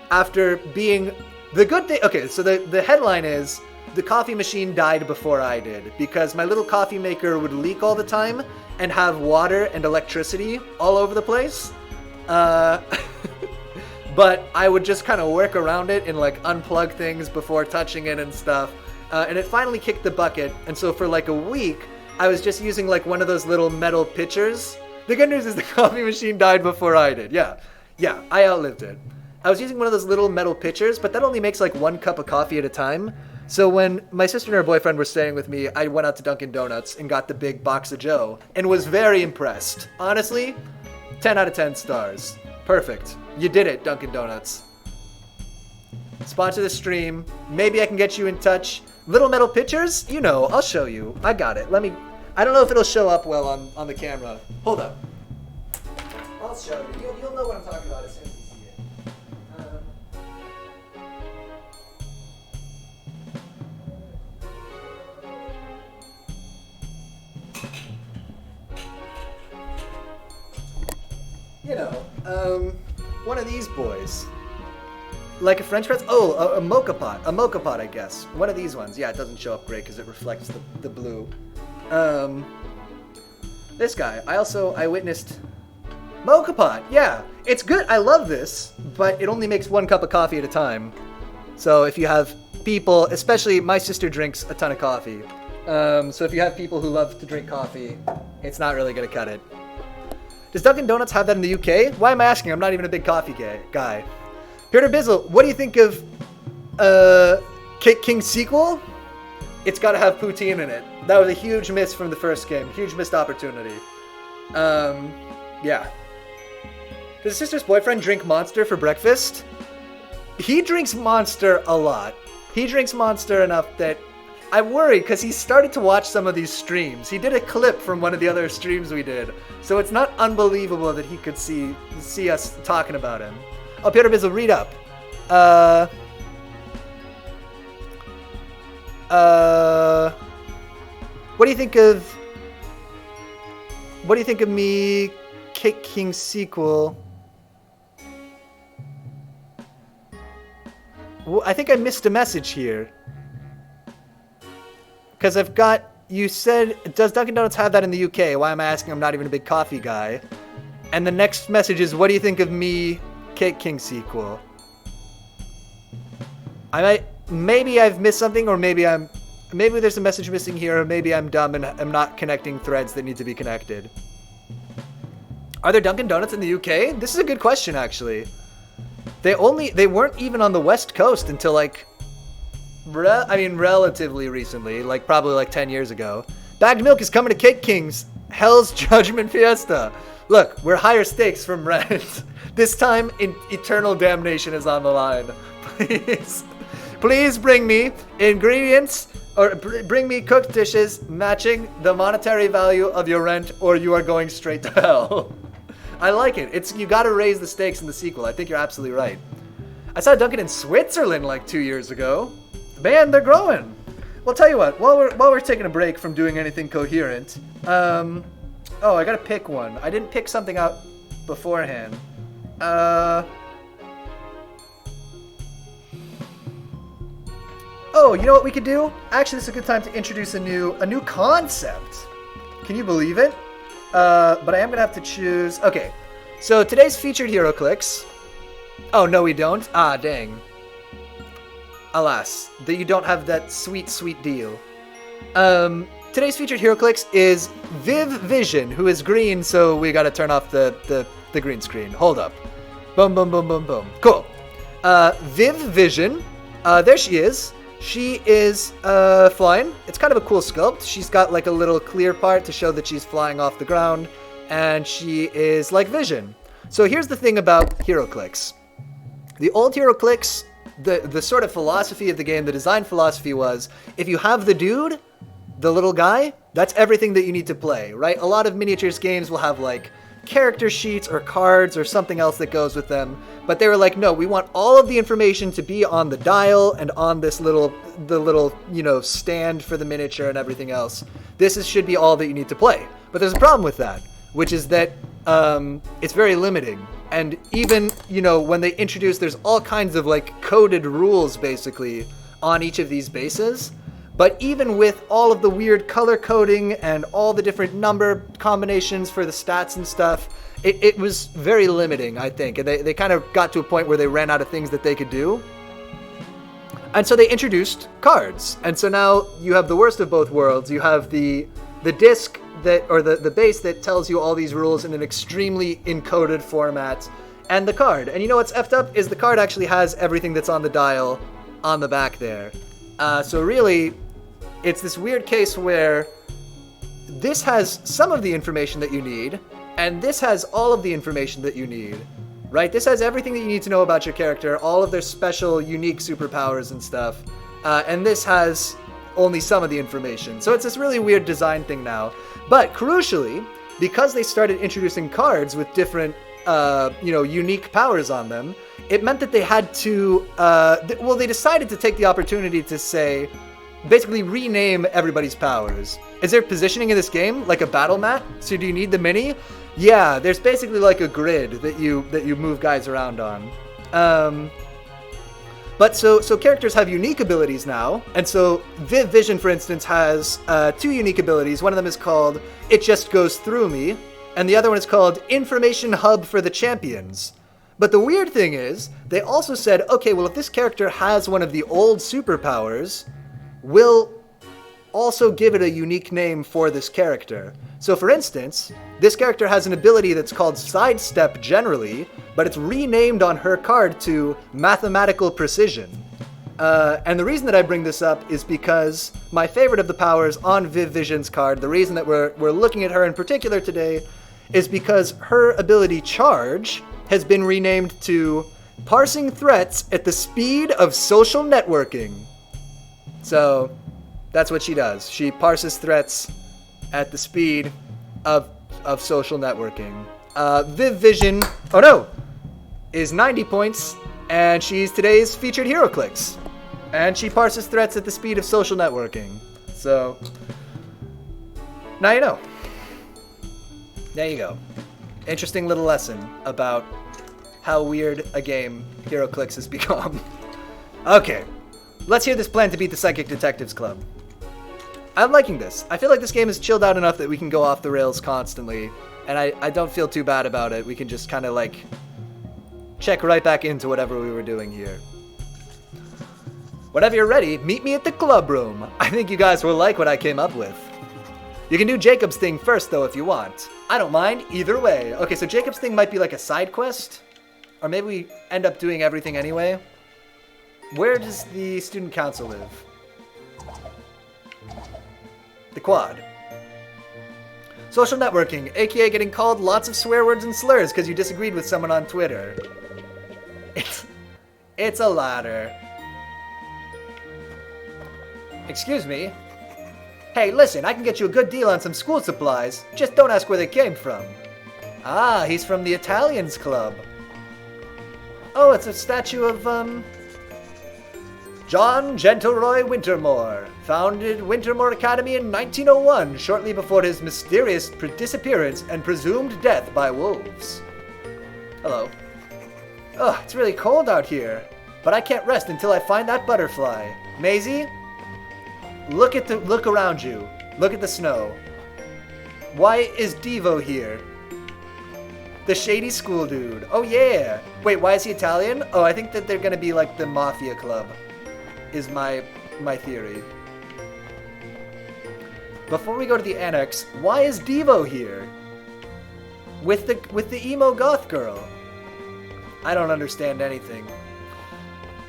Speaker 1: after being the good thing. Okay, so the headline is the coffee machine died before I did because my little coffee maker would leak all the time and have water and electricity all over the place. But I would just kind of work around it and like unplug things before touching it and stuff. And it finally kicked the bucket. And so for like a week, I was just using like one of those little metal pitchers. The good news is the coffee machine died before I did. Yeah, I outlived it. I was using one of those little metal pitchers, but that only makes like 1 cup of coffee at a time. So when my sister and her boyfriend were staying with me, I went out to Dunkin' Donuts and got the big box of Joe and was very impressed. Honestly, 10 out of 10 stars. Perfect. You did it, Dunkin' Donuts. Sponsor the stream. Maybe I can get you in touch. Little metal pictures? You know, I'll show you. I got it. I don't know if it'll show up well on the camera. Hold up. I'll show you. You'll know what I'm talking about as soon as you see it. One of these boys. Like a French press? Oh, a mocha pot. A mocha pot, I guess. One of these ones. Yeah, it doesn't show up great because it reflects the blue. This guy. I witnessed mocha pot. Yeah, it's good. I love this, but it only makes 1 cup of coffee at a time. So if you have people, especially my sister drinks a ton of coffee. So if you have people who love to drink coffee, it's not really going to cut it. Does Dunkin' Donuts have that in the UK? Why am I asking? I'm not even a big coffee guy. Peter Bizzle, what do you think of Cake King sequel? It's got to have poutine in it. That was a huge miss from the first game. Huge missed opportunity. Yeah. Does his sister's boyfriend drink Monster for breakfast? He drinks Monster a lot. He drinks Monster enough that I worry because he started to watch some of these streams. He did a clip from one of the other streams we did. So it's not unbelievable that he could see us talking about him. Oh, Peter Bizzle, read up. What do you think of me Cake King sequel? Well, I think I missed a message here. Because you said, does Dunkin' Donuts have that in the UK? Why am I asking? I'm not even a big coffee guy. And the next message is, what do you think of me Cake King sequel? Maybe I've missed something, or maybe there's a message missing here, or maybe I'm dumb and I'm not connecting threads that need to be connected. Are there Dunkin' Donuts in the UK? This is a good question, actually. They weren't even on the West Coast until like, relatively recently, like probably like 10 years ago. Bagged milk is coming to Cake King's Hell's Judgment Fiesta. Look, we're higher stakes from rent. This time, eternal damnation is on the line. Please bring me ingredients, or bring me cooked dishes matching the monetary value of your rent, or you are going straight to hell. I like it. You gotta raise the stakes in the sequel. I think you're absolutely right. I saw Dunkin' in Switzerland like 2 years ago. Man, they're growing. Well, tell you what, while we're taking a break from doing anything coherent, I gotta pick one. I didn't pick something out beforehand. You know what we could do? Actually, this is a good time to introduce a new concept. Can you believe it? But I am gonna have to choose. Okay, So today's featured HeroClix... Oh, no we don't? Ah, dang. Alas, that you don't have that sweet, sweet deal. Today's featured HeroClix is Viv Vision, who is green, so we gotta turn off the green screen. Hold up. Boom, boom, boom, boom, boom. Cool. Viv Vision, there she is. She is flying. It's kind of a cool sculpt. She's got like a little clear part to show that she's flying off the ground, and she is like Vision. So here's the thing about HeroClix. The old HeroClix, the sort of philosophy of the game, the design philosophy was, if you have the dude, the little guy, that's everything that you need to play, right? A lot of miniatures games will have like character sheets or cards or something else that goes with them, but they were like, no, we want all of the information to be on the dial and on this little, stand for the miniature and everything else. Should be all that you need to play. But there's a problem with that, which is that it's very limiting. And even, when they introduce, there's all kinds of like coded rules basically on each of these bases. But even with all of the weird color coding and all the different number combinations for the stats and stuff, it was very limiting, I think. And they kind of got to a point where they ran out of things that they could do. And so they introduced cards. And so now you have the worst of both worlds. You have the disc the base that tells you all these rules in an extremely encoded format, and the card. And you know what's effed up is the card actually has everything that's on the dial on the back there. So really, it's this weird case where this has some of the information that you need, and this has all of the information that you need, right? This has everything that you need to know about your character, all of their special, unique superpowers and stuff, and this has only some of the information. So it's this really weird design thing now. But crucially, because they started introducing cards with different, unique powers on them, it meant that they had to, they decided to take the opportunity to say, basically rename everybody's powers. Is there positioning in this game, like a battle mat? So do you need the mini? Yeah, there's basically like a grid that you move guys around on. But so characters have unique abilities now, and so Viv Vision, for instance, has 2 unique abilities. One of them is called It Just Goes Through Me, and the other one is called Information Hub for the Champions. But the weird thing is, they also said, okay, well, if this character has one of the old superpowers, we'll also give it a unique name for this character. So for instance, this character has an ability that's called Sidestep generally, but it's renamed on her card to Mathematical Precision. And the reason that I bring this up is because my favorite of the powers on Viv Vision's card, the reason that we're looking at her in particular today, is because her ability Charge has been renamed to Parsing Threats at the Speed of Social Networking. So that's what she does. She parses threats at the speed of social networking. Viv Vision, is 90 points, and she's today's featured HeroClix. And she parses threats at the speed of social networking. So, now you know. There you go. Interesting little lesson about how weird a game HeroClix has become. Okay, let's hear this plan to beat the Psychic Detectives Club. I'm liking this. I feel like this game is chilled out enough that we can go off the rails constantly, and I don't feel too bad about it. We can just kind of like check right back into whatever we were doing here. Whenever you're ready, meet me at the club room. I think you guys will like what I came up with. You can do Jacob's thing first, though, if you want. I don't mind either way. Okay, so Jacob's thing might be like a side quest, or maybe we end up doing everything anyway. Where does the student council live? The quad. Social networking, aka getting called lots of swear words and slurs because you disagreed with someone on Twitter. It's a ladder. Excuse me? Hey, listen, I can get you a good deal on some school supplies. Just don't ask where they came from. Ah, he's from the Italians Club. Oh, it's a statue of, John Gentleroy Wintermoor. Founded Wintermoor Academy in 1901, shortly before his mysterious disappearance and presumed death by wolves. Hello. Ugh, it's really cold out here, but I can't rest until I find that butterfly. Maisie? Look around you. Look at the snow. Why is Devo here? The shady school dude. Oh yeah. Wait, why is he Italian? Oh, I think that they're gonna be like the mafia club. Is my theory. Before we go to the annex, why is Devo here? With the emo goth girl. I don't understand anything.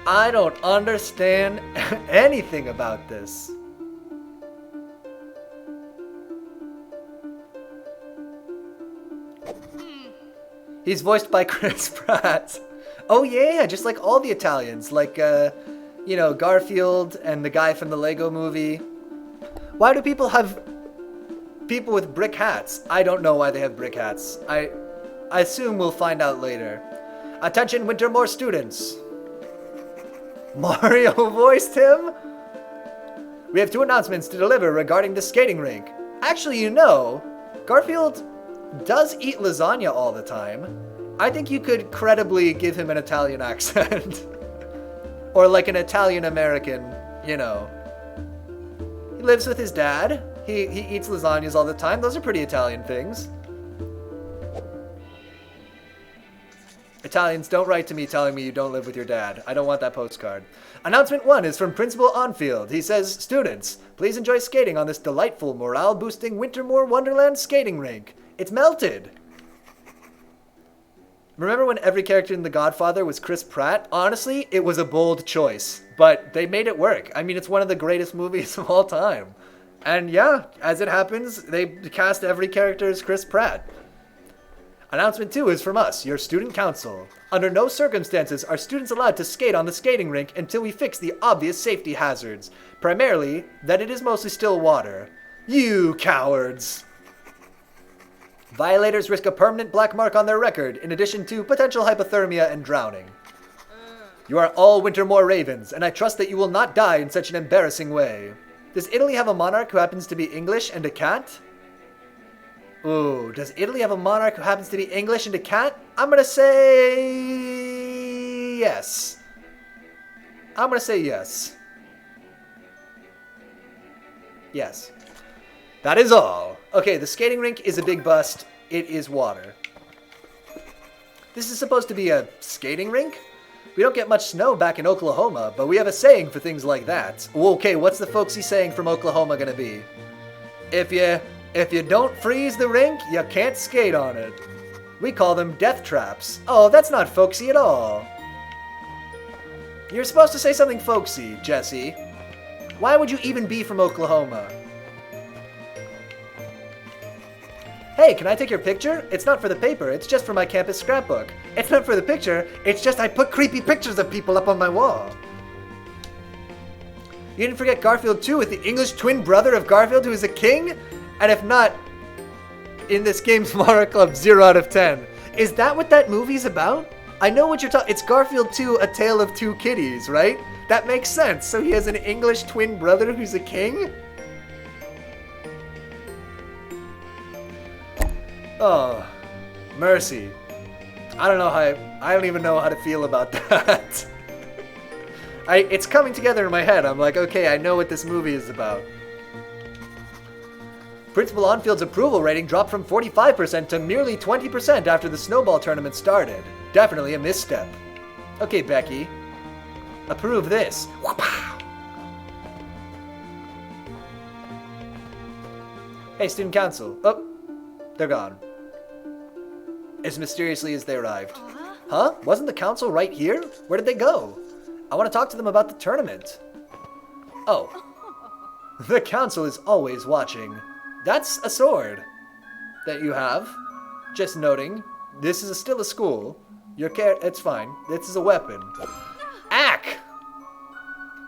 Speaker 1: I don't understand anything about this. He's voiced by Chris Pratt. Oh yeah, just like all the Italians, like Garfield and the guy from the Lego movie. Why do people have people with brick hats? I don't know why they have brick hats. I assume we'll find out later. Attention Wintermoor students. Mario voiced him? We have 2 announcements to deliver regarding the skating rink. Actually, Garfield does eat lasagna all the time. I think you could credibly give him an Italian accent. Or like an Italian-American, He lives with his dad. He eats lasagnas all the time. Those are pretty Italian things. Italians, don't write to me telling me you don't live with your dad. I don't want that postcard. Announcement 1 is from Principal Onfield. He says, students, please enjoy skating on this delightful, morale-boosting Wintermoor Wonderland skating rink. It's melted. Remember when every character in The Godfather was Chris Pratt? Honestly, it was a bold choice, but they made it work. I mean, it's one of the greatest movies of all time. And yeah, as it happens, they cast every character as Chris Pratt. Announcement 2 is from us, your student council. Under no circumstances are students allowed to skate on the skating rink until we fix the obvious safety hazards. Primarily, that it is mostly still water. You cowards! Violators risk a permanent black mark on their record, in addition to potential hypothermia and drowning. You are all Wintermoor Ravens, and I trust that you will not die in such an embarrassing way. Does Italy have a monarch who happens to be English and a cat? Ooh, does Italy have a monarch who happens to be English and a cat? I'm gonna say yes. I'm gonna say yes. Yes. That is all. Okay, the skating rink is a big bust. It is water. This is supposed to be a skating rink? We don't get much snow back in Oklahoma, but we have a saying for things like that. Okay, what's the folksy saying from Oklahoma gonna be? If you don't freeze the rink, you can't skate on it. We call them death traps. Oh, that's not folksy at all. You're supposed to say something folksy, Jesse. Why would you even be from Oklahoma? Hey, can I take your picture? It's not for the paper, it's just for my campus scrapbook. It's not for the picture, it's just I put creepy pictures of people up on my wall. You didn't forget Garfield 2 with the English twin brother of Garfield who is a king? And if not, in this game's Mara Club, 0 out of 10. Is that what that movie's about? I know what you're talking. It's Garfield 2, A Tale of Two Kitties, right? That makes sense. So he has an English twin brother who's a king? Oh, mercy. I don't even know how to feel about that. It's coming together in my head. I'm like, okay, I know what this movie is about. Principal Onfield's approval rating dropped from 45% to merely 20% after the snowball tournament started. Definitely a misstep. Okay, Becky. Approve this. Wha-pow! Hey, student council. Oh, they're gone. As mysteriously as they arrived. Huh? Wasn't the council right here? Where did they go? I want to talk to them about the tournament. Oh. The council is always watching. That's a sword that you have. Just noting, this is still a school. It's fine. This is a weapon. Ack!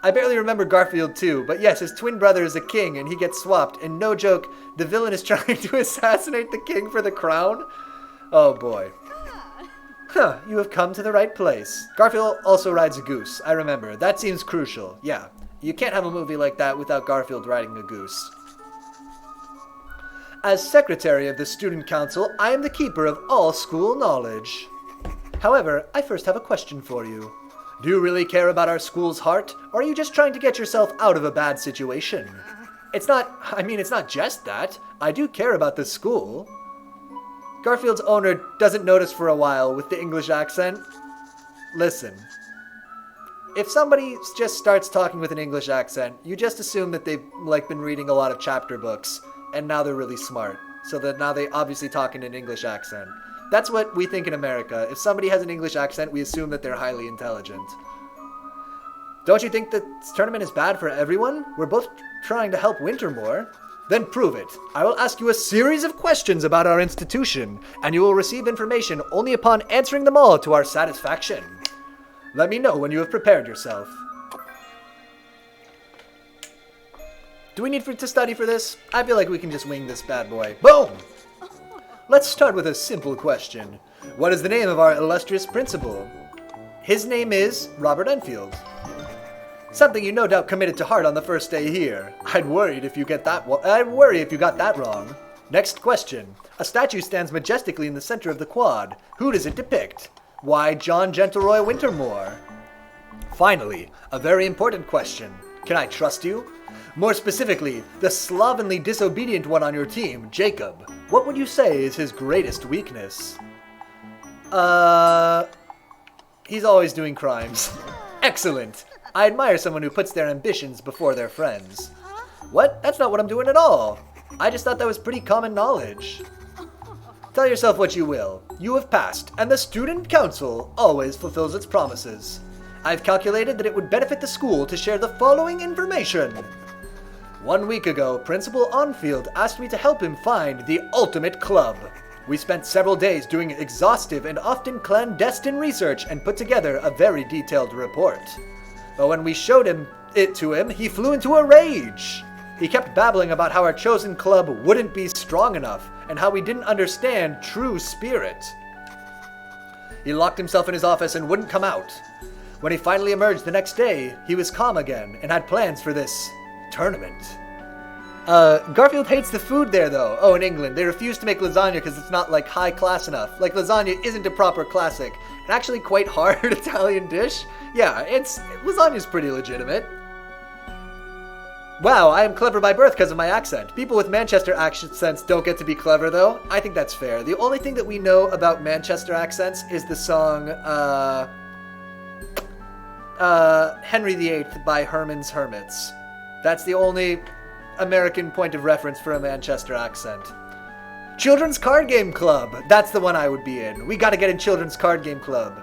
Speaker 1: I barely remember Garfield 2, but yes, his twin brother is a king and he gets swapped, and no joke, the villain is trying to assassinate the king for the crown? Oh boy. Huh, you have come to the right place. Garfield also rides a goose, I remember. That seems crucial, yeah. You can't have a movie like that without Garfield riding a goose. As secretary of the student council, I am the keeper of all school knowledge. However, I first have a question for you. Do you really care about our school's heart, or are you just trying to get yourself out of a bad situation? It's not just that. I do care about the school. Garfield's owner doesn't notice for a while with the English accent. Listen. If somebody just starts talking with an English accent, you just assume that they've been reading a lot of chapter books, and now they're really smart. So that now they obviously talk in an English accent. That's what we think in America. If somebody has an English accent, we assume that they're highly intelligent. Don't you think that this tournament is bad for everyone? We're both trying to help Wintermoor. Then prove it. I will ask you a series of questions about our institution, and you will receive information only upon answering them all to our satisfaction. Let me know when you have prepared yourself. Do we need to study for this? I feel like we can just wing this bad boy. Boom! Let's start with a simple question. What is the name of our illustrious principal? His name is Robert Enfield. Something you no doubt committed to heart on the first day here. I'd worry if you got that wrong. Next question. A statue stands majestically in the center of the quad. Who does it depict? Why John Gentleroy Wintermoor? Finally, a very important question. Can I trust you? More specifically, the slovenly disobedient one on your team, Jacob. What would you say is his greatest weakness? He's always doing crimes. Excellent. I admire someone who puts their ambitions before their friends. What? That's not what I'm doing at all. I just thought that was pretty common knowledge. Tell yourself what you will. You have passed, and the student council always fulfills its promises. I've calculated that it would benefit the school to share the following information. 1 week ago, Principal Onfield asked me to help him find the ultimate club. We spent several days doing exhaustive and often clandestine research and put together a very detailed report. But when we showed it to him, he flew into a rage. He kept babbling about how our chosen club wouldn't be strong enough and how we didn't understand true spirit. He locked himself in his office and wouldn't come out. When he finally emerged the next day, he was calm again and had plans for this tournament. Garfield hates the food there, though. Oh, in England. They refuse to make lasagna because it's not, high class enough. Lasagna isn't a proper classic. An actually quite hard Italian dish. Yeah, lasagna's pretty legitimate. Wow, I am clever by birth because of my accent. People with Manchester accents don't get to be clever, though. I think that's fair. The only thing that we know about Manchester accents is the song, Henry VIII by Herman's Hermits. That's the only American point of reference for a Manchester accent. Children's Card Game Club. That's the one I would be in. We gotta get in Children's Card Game Club.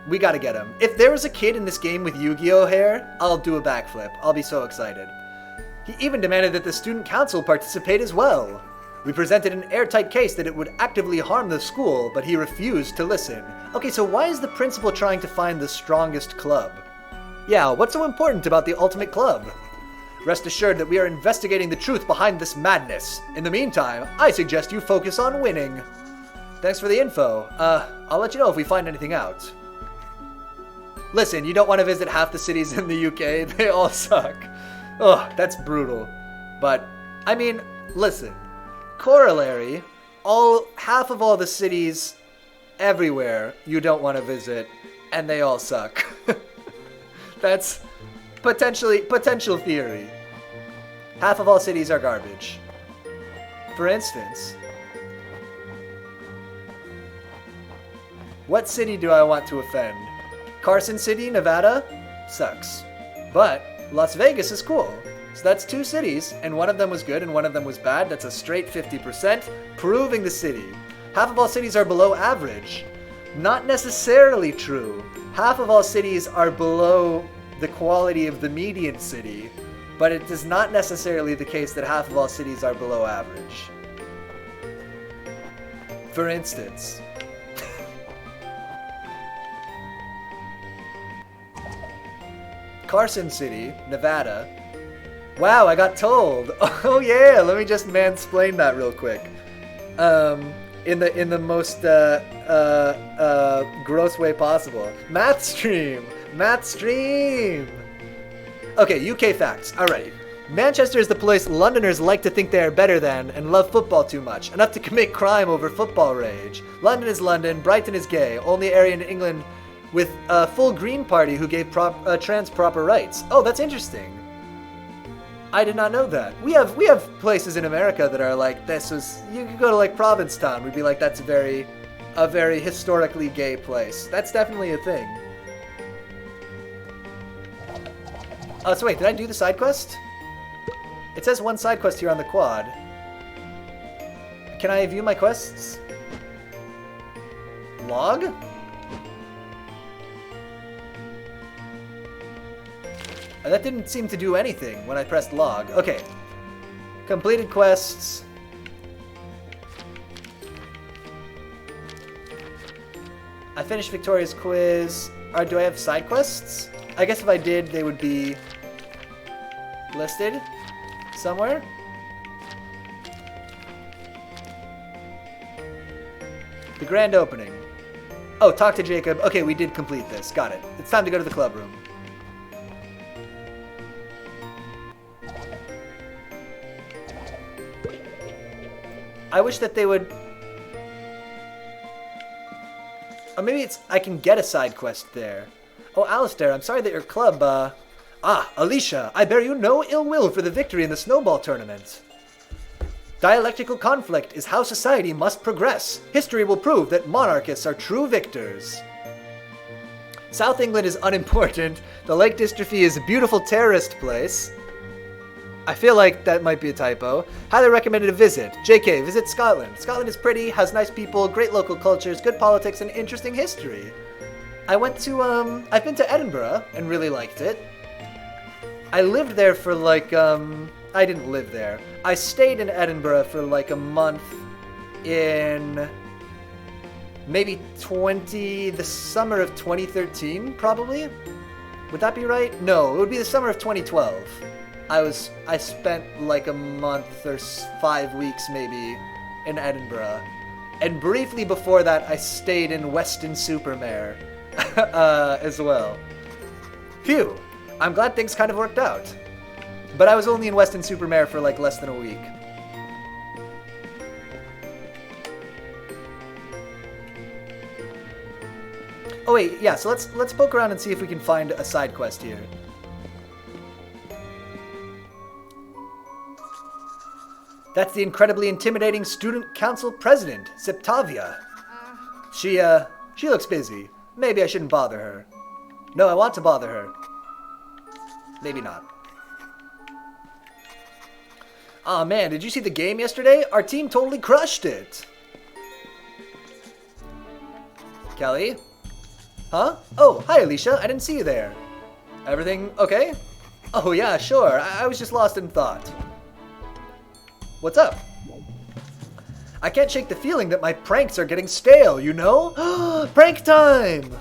Speaker 1: We gotta get him. If there was a kid in this game with Yu-Gi-Oh hair, I'll do a backflip. I'll be so excited. He even demanded that the student council participate as well. We presented an airtight case that it would actively harm the school, but he refused to listen. Okay, so why is the principal trying to find the strongest club? Yeah, what's so important about the ultimate club? Rest assured that we are investigating the truth behind this madness. In the meantime, I suggest you focus on winning. Thanks for the info. I'll let you know if we find anything out. Listen, you don't want to visit half the cities in the UK. They all suck. Ugh, that's brutal. But, I mean, listen. Corollary, half of all the cities everywhere you don't want to visit, and they all suck. That's potential theory. Half of all cities are garbage. For instance, what city do I want to offend? Carson City, Nevada? Sucks. But Las Vegas is cool. So that's 2 cities, and one of them was good and one of them was bad. That's a straight 50%, proving the city. Half of all cities are below average. Not necessarily true. Half of all cities are below the quality of the median city, but it is not necessarily the case that half of all cities are below average. For instance, Carson City, Nevada. Wow, I got told. Oh yeah, let me just mansplain that real quick. In the most gross way possible. Math stream. Okay, UK facts. Alrighty. Manchester is the place Londoners like to think they are better than and love football too much, enough to commit crime over football rage. London is London, Brighton is gay, only area in England with a full Green Party who gave trans proper rights. Oh, that's interesting. I did not know that. We have places in America that are like this. You could go to like Provincetown. We'd be like, that's a very historically gay place. That's definitely a thing. Oh, so wait, did I do the side quest? It says one side quest here on the quad. Can I view my quests? Log? That didn't seem to do anything when I pressed log. Okay. Completed quests. I finished Victoria's quiz. Do I have side quests? I guess if I did, they would be listed somewhere. The grand opening. Oh, talk to Jacob. Okay, we did complete this. Got it. It's time to go to the club room. I wish that they would... Or maybe I can get a side quest there. Oh, Alistair, I'm sorry that your club, Alicia, I bear you no ill will for the victory in the snowball tournament. Dialectical conflict is how society must progress. History will prove that monarchists are true victors. South England is unimportant. The Lake Dystrophy is a beautiful terrorist place. I feel like that might be a typo. Highly recommended a visit. JK, visit Scotland. Scotland is pretty, has nice people, great local cultures, good politics, and interesting history. I've been to Edinburgh and really liked it. I lived there for like, I didn't live there. I stayed in Edinburgh for like a month in maybe the summer of 2013, probably? Would that be right? No, it would be the summer of 2012. I spent like a month or 5 weeks maybe in Edinburgh. And briefly before that, I stayed in Weston-super-Mare as well. Phew, I'm glad things kind of worked out. But I was only in Weston-super-Mare for like less than a week. Oh wait, yeah, so let's poke around and see if we can find a side quest here. That's the incredibly intimidating student council president, Septavia. She looks busy. Maybe I shouldn't bother her. No, I want to bother her. Maybe not. Aw man, did you see the game yesterday? Our team totally crushed it. Kelly? Huh? Oh, hi Alicia, I didn't see you there. Everything okay? Oh yeah, sure, I was just lost in thought. What's up? I can't shake the feeling that my pranks are getting stale, you know? Prank time!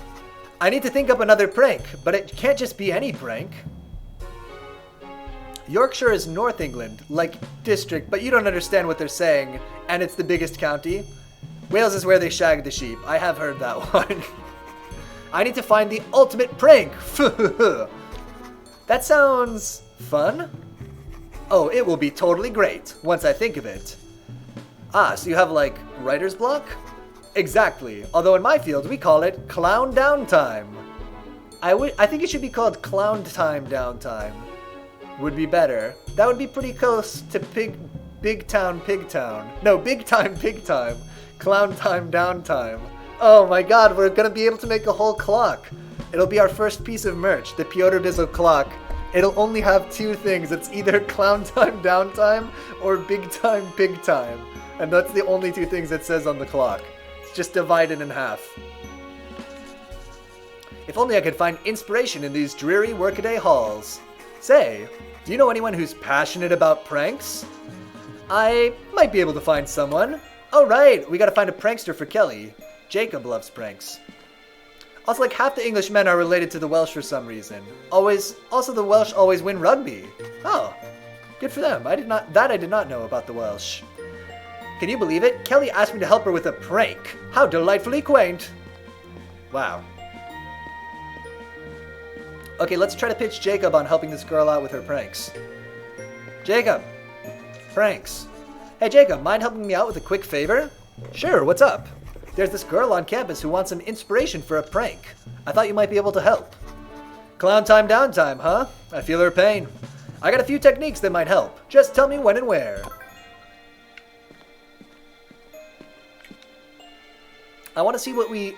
Speaker 1: I need to think up another prank, but it can't just be any prank. Yorkshire is North England, like district, but you don't understand what they're saying, and it's the biggest county. Wales is where they shag the sheep. I have heard that one. I need to find the ultimate prank. That sounds fun. Oh, it will be totally great once I think of it. Ah, so you have like writer's block? Exactly. Although in my field we call it clown downtime. I think it should be called clown time downtime. Would be better. That would be pretty close to big town pig town. No, big time pig time. Clown time downtime. Oh my god, we're gonna be able to make a whole clock. It'll be our first piece of merch, the Piotr Bizzle clock. It'll only have two things. It's either clown time downtime or big time pig time. And that's the only two things it says on the clock. It's just divided in half. If only I could find inspiration in these dreary workaday halls. Say, do you know anyone who's passionate about pranks? I might be able to find someone. Oh right, we gotta find a prankster for Kelly. Jacob loves pranks. Also, like half the English men are related to the Welsh for some reason. Also the Welsh always win rugby. Oh, good for them. I did not know about the Welsh. Can you believe it? Kelly asked me to help her with a prank. How delightfully quaint. Wow. Okay, let's try to pitch Jacob on helping this girl out with her pranks. Jacob, pranks. Hey Jacob, mind helping me out with a quick favor? Sure, what's up? There's this girl on campus who wants some inspiration for a prank. I thought you might be able to help. Clown time downtime, huh? I feel her pain. I got a few techniques that might help. Just tell me when and where. I want to see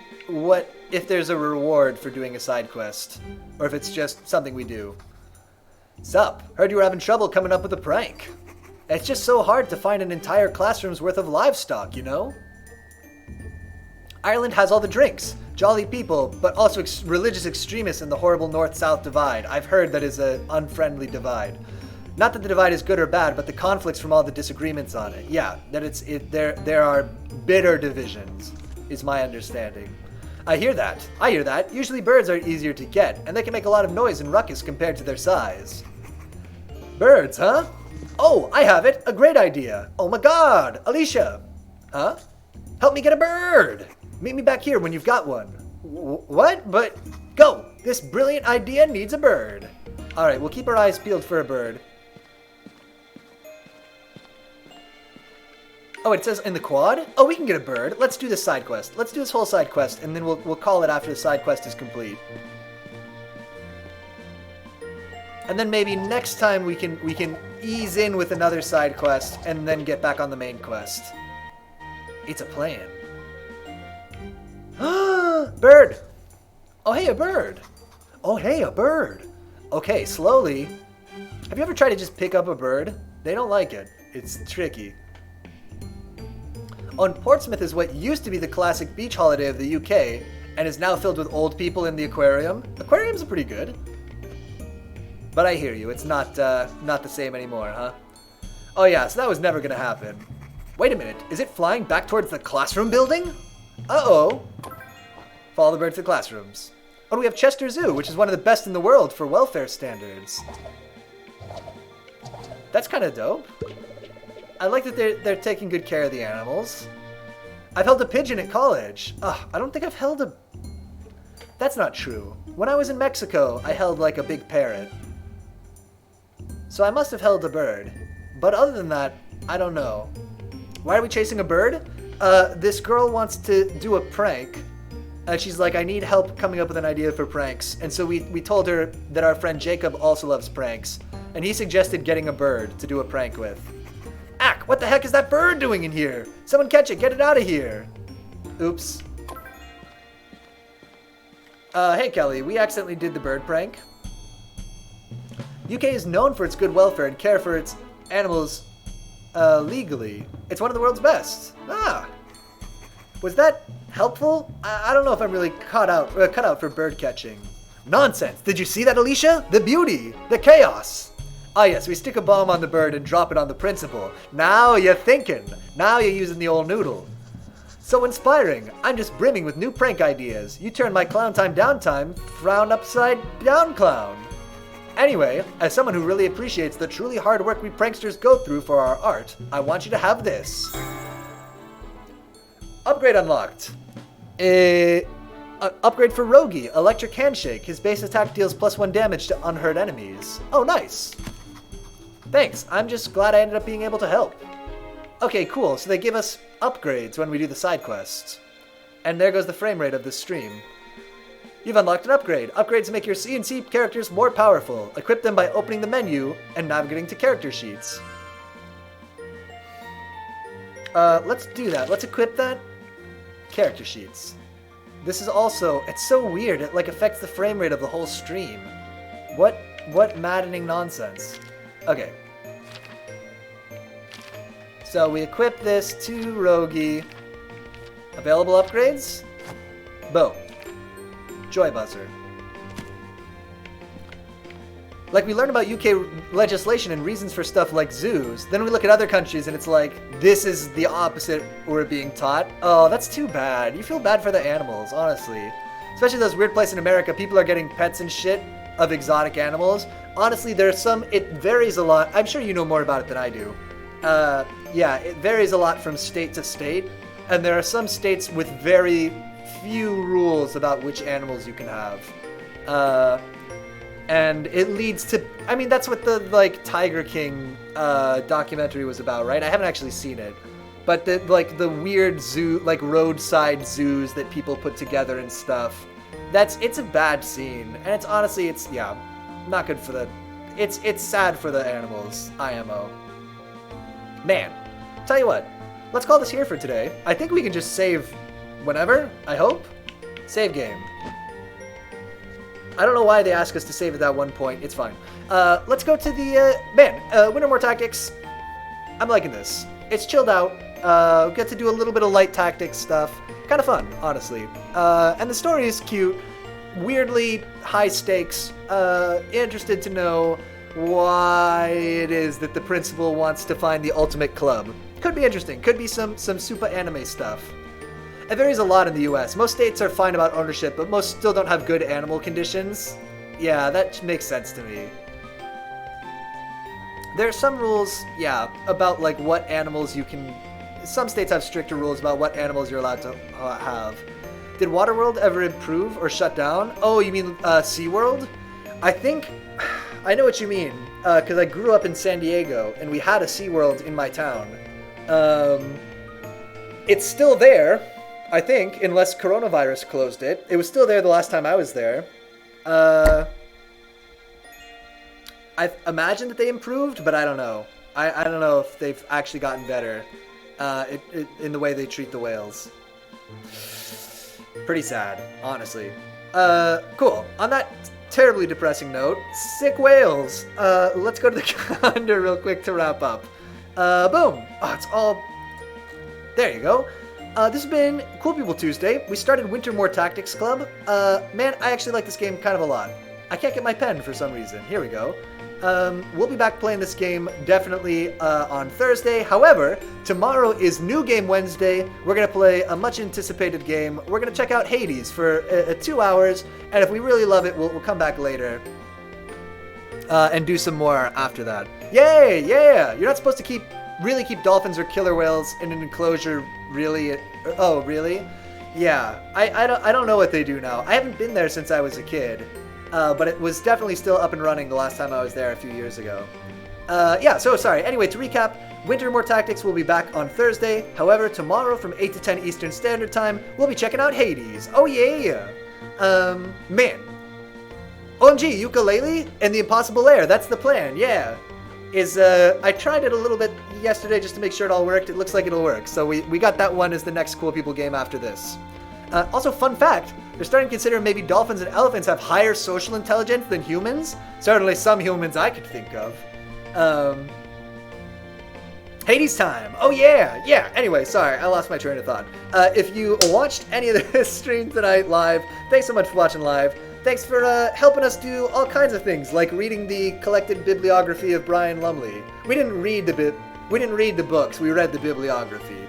Speaker 1: if there's a reward for doing a side quest, or if it's just something we do. Sup? Heard you were having trouble coming up with a prank. It's just so hard to find an entire classroom's worth of livestock, you know? Ireland has all the drinks, jolly people, but also religious extremists in the horrible North-South divide. I've heard that is an unfriendly divide. Not that the divide is good or bad, but the conflicts from all the disagreements on it. Yeah, that there are bitter divisions, is my understanding. I hear that. Usually birds are easier to get, and they can make a lot of noise and ruckus compared to their size. Birds, huh? Oh, I have it! A great idea! Oh my god! Alicia! Huh? Help me get a bird! Meet me back here when you've got one. What? But go! This brilliant idea needs a bird. Alright, we'll keep our eyes peeled for a bird. Oh, it says in the quad? Oh, we can get a bird. Let's do this side quest. Let's do this whole side quest, and then we'll call it after the side quest is complete. And then maybe next time we can ease in with another side quest and then get back on the main quest. It's a plan. Bird! Oh, hey, a bird! Oh, hey, a bird! Okay, slowly. Have you ever tried to just pick up a bird? They don't like it. It's tricky. On Portsmouth is what used to be the classic beach holiday of the UK and is now filled with old people in the aquarium. Aquariums are pretty good. But I hear you, it's not the same anymore, huh? Oh yeah, so that was never gonna happen. Wait a minute, is it flying back towards the classroom building? Uh-oh. Follow the bird to the classrooms. Oh, we have Chester Zoo, which is one of the best in the world for welfare standards. That's kind of dope. I like that they're taking good care of the animals. I've held a pigeon at college. Ugh, I don't think I've held a... That's not true. When I was in Mexico, I held like a big parrot. So I must have held a bird. But other than that, I don't know. Why are we chasing a bird? This girl wants to do a prank. She's like, I need help coming up with an idea for pranks. And so we told her that our friend Jacob also loves pranks. And he suggested getting a bird to do a prank with. Ack, what the heck is that bird doing in here? Someone catch it, get it out of here. Oops. Hey Kelly, we accidentally did the bird prank. UK is known for its good welfare and care for its animals legally. It's one of the world's best. Ah. Was that helpful? I don't know if I'm really cut out for bird catching. Nonsense. Did you see that, Alicia? The beauty. The chaos. Ah yes, we stick a bomb on the bird and drop it on the principal. Now you're thinking. Now you're using the old noodle. So inspiring. I'm just brimming with new prank ideas. You turn my clown time downtime, frown upside down clown. Anyway, as someone who really appreciates the truly hard work we pranksters go through for our art, I want you to have this. Upgrade unlocked. Upgrade for Rogi, Electric Handshake. His base attack deals +1 damage to unhurt enemies. Oh, nice. Thanks, I'm just glad I ended up being able to help. Okay, cool, so they give us upgrades when we do the side quests. And there goes the frame rate of this stream. You've unlocked an upgrade. Upgrades make your CNC characters more powerful. Equip them by opening the menu and navigating to character sheets. Let's do that. Let's equip that. Character sheets. This is also, it's so weird. It like affects the frame rate of the whole stream. What maddening nonsense. Okay. So we equip this to Rogi. Available upgrades? Boom. Joy buzzer. Like, we learn about UK legislation and reasons for stuff like zoos, then we look at other countries and it's like, this is the opposite we're being taught. Oh, that's too bad. You feel bad for the animals, honestly. Especially those weird places in America, people are getting pets and shit of exotic animals. Honestly, there's some, it varies a lot. I'm sure you know more about it than I do. Yeah, it varies a lot from state to state, and there are some states with very few rules about which animals you can have. And it leads to, I mean, that's what the, like, Tiger King documentary was about, right? I haven't actually seen it. But the weird zoo, like roadside zoos that people put together and stuff, it's a bad scene. And it's honestly, yeah, not good for the It's sad for the animals, IMO. Man, tell you what, let's call this here for today. I think we can just save whenever, I hope. Save game. I don't know why they ask us to save at that one point. It's fine. Let's go to the, Wintermoor Tactics. I'm liking this. It's chilled out. We get to do a little bit of light tactics stuff. Kind of fun, honestly. And the story is cute. Weirdly high stakes. Interested to know why it is that the principal wants to find the ultimate club. Could be interesting. Could be some super anime stuff. It varies a lot in the US. Most states are fine about ownership, but most still don't have good animal conditions. Yeah, that makes sense to me. There are some rules, yeah, about like what animals you can... Some states have stricter rules about what animals you're allowed to have. Did Waterworld ever improve or shut down? Oh, you mean SeaWorld? I think... I know what you mean, because I grew up in San Diego, and we had a SeaWorld in my town. It's still there, I think, unless coronavirus closed it. It was still there the last time I was there. I imagine that they improved, but I don't know. I don't know if they've actually gotten better in the way they treat the whales. Pretty sad, honestly. Cool. On that terribly depressing note, sick whales. Let's go to the calendar real quick to wrap up. Boom. Oh, it's all... There you go. This has been Cool People Tuesday. We started Wintermoor Tactics Club. Man, I actually like this game kind of a lot. I can't get my pen for some reason. Here we go. We'll be back playing this game definitely on Thursday. However, tomorrow is New Game Wednesday. We're going to play a much anticipated game. We're going to check out Hades for 2 hours. And if we really love it, we'll come back later and do some more after that. Yay! Yeah! You're not supposed to really keep dolphins or killer whales in an enclosure, really? Oh, really? Yeah. I don't know what they do now. I haven't been there since I was a kid. But it was definitely still up and running the last time I was there a few years ago. Yeah, so sorry. Anyway, to recap, Wintermoor Tactics will be back on Thursday. However, tomorrow from 8 to 10 Eastern Standard Time, we'll be checking out Hades. Oh, yeah! Man. OMG, ukulele and the Impossible Air. That's the plan, yeah. I tried it a little bit yesterday just to make sure it all worked. It looks like it'll work. So we got that one as the next Cool People game after this. Also, fun fact, they're starting to consider maybe dolphins and elephants have higher social intelligence than humans. Certainly some humans I could think of. Hades time. Oh, yeah. Yeah. Anyway, sorry. I lost my train of thought. If you watched any of this stream tonight live, thanks so much for watching live. Thanks for helping us do all kinds of things, like reading the collected bibliography of Brian Lumley. We didn't read the books. We read the bibliography.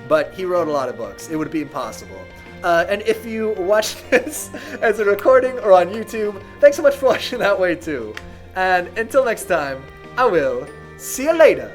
Speaker 1: But he wrote a lot of books. It would be impossible. And if you watch this as a recording or on YouTube, thanks so much for watching that way too. And until next time, I will see you later.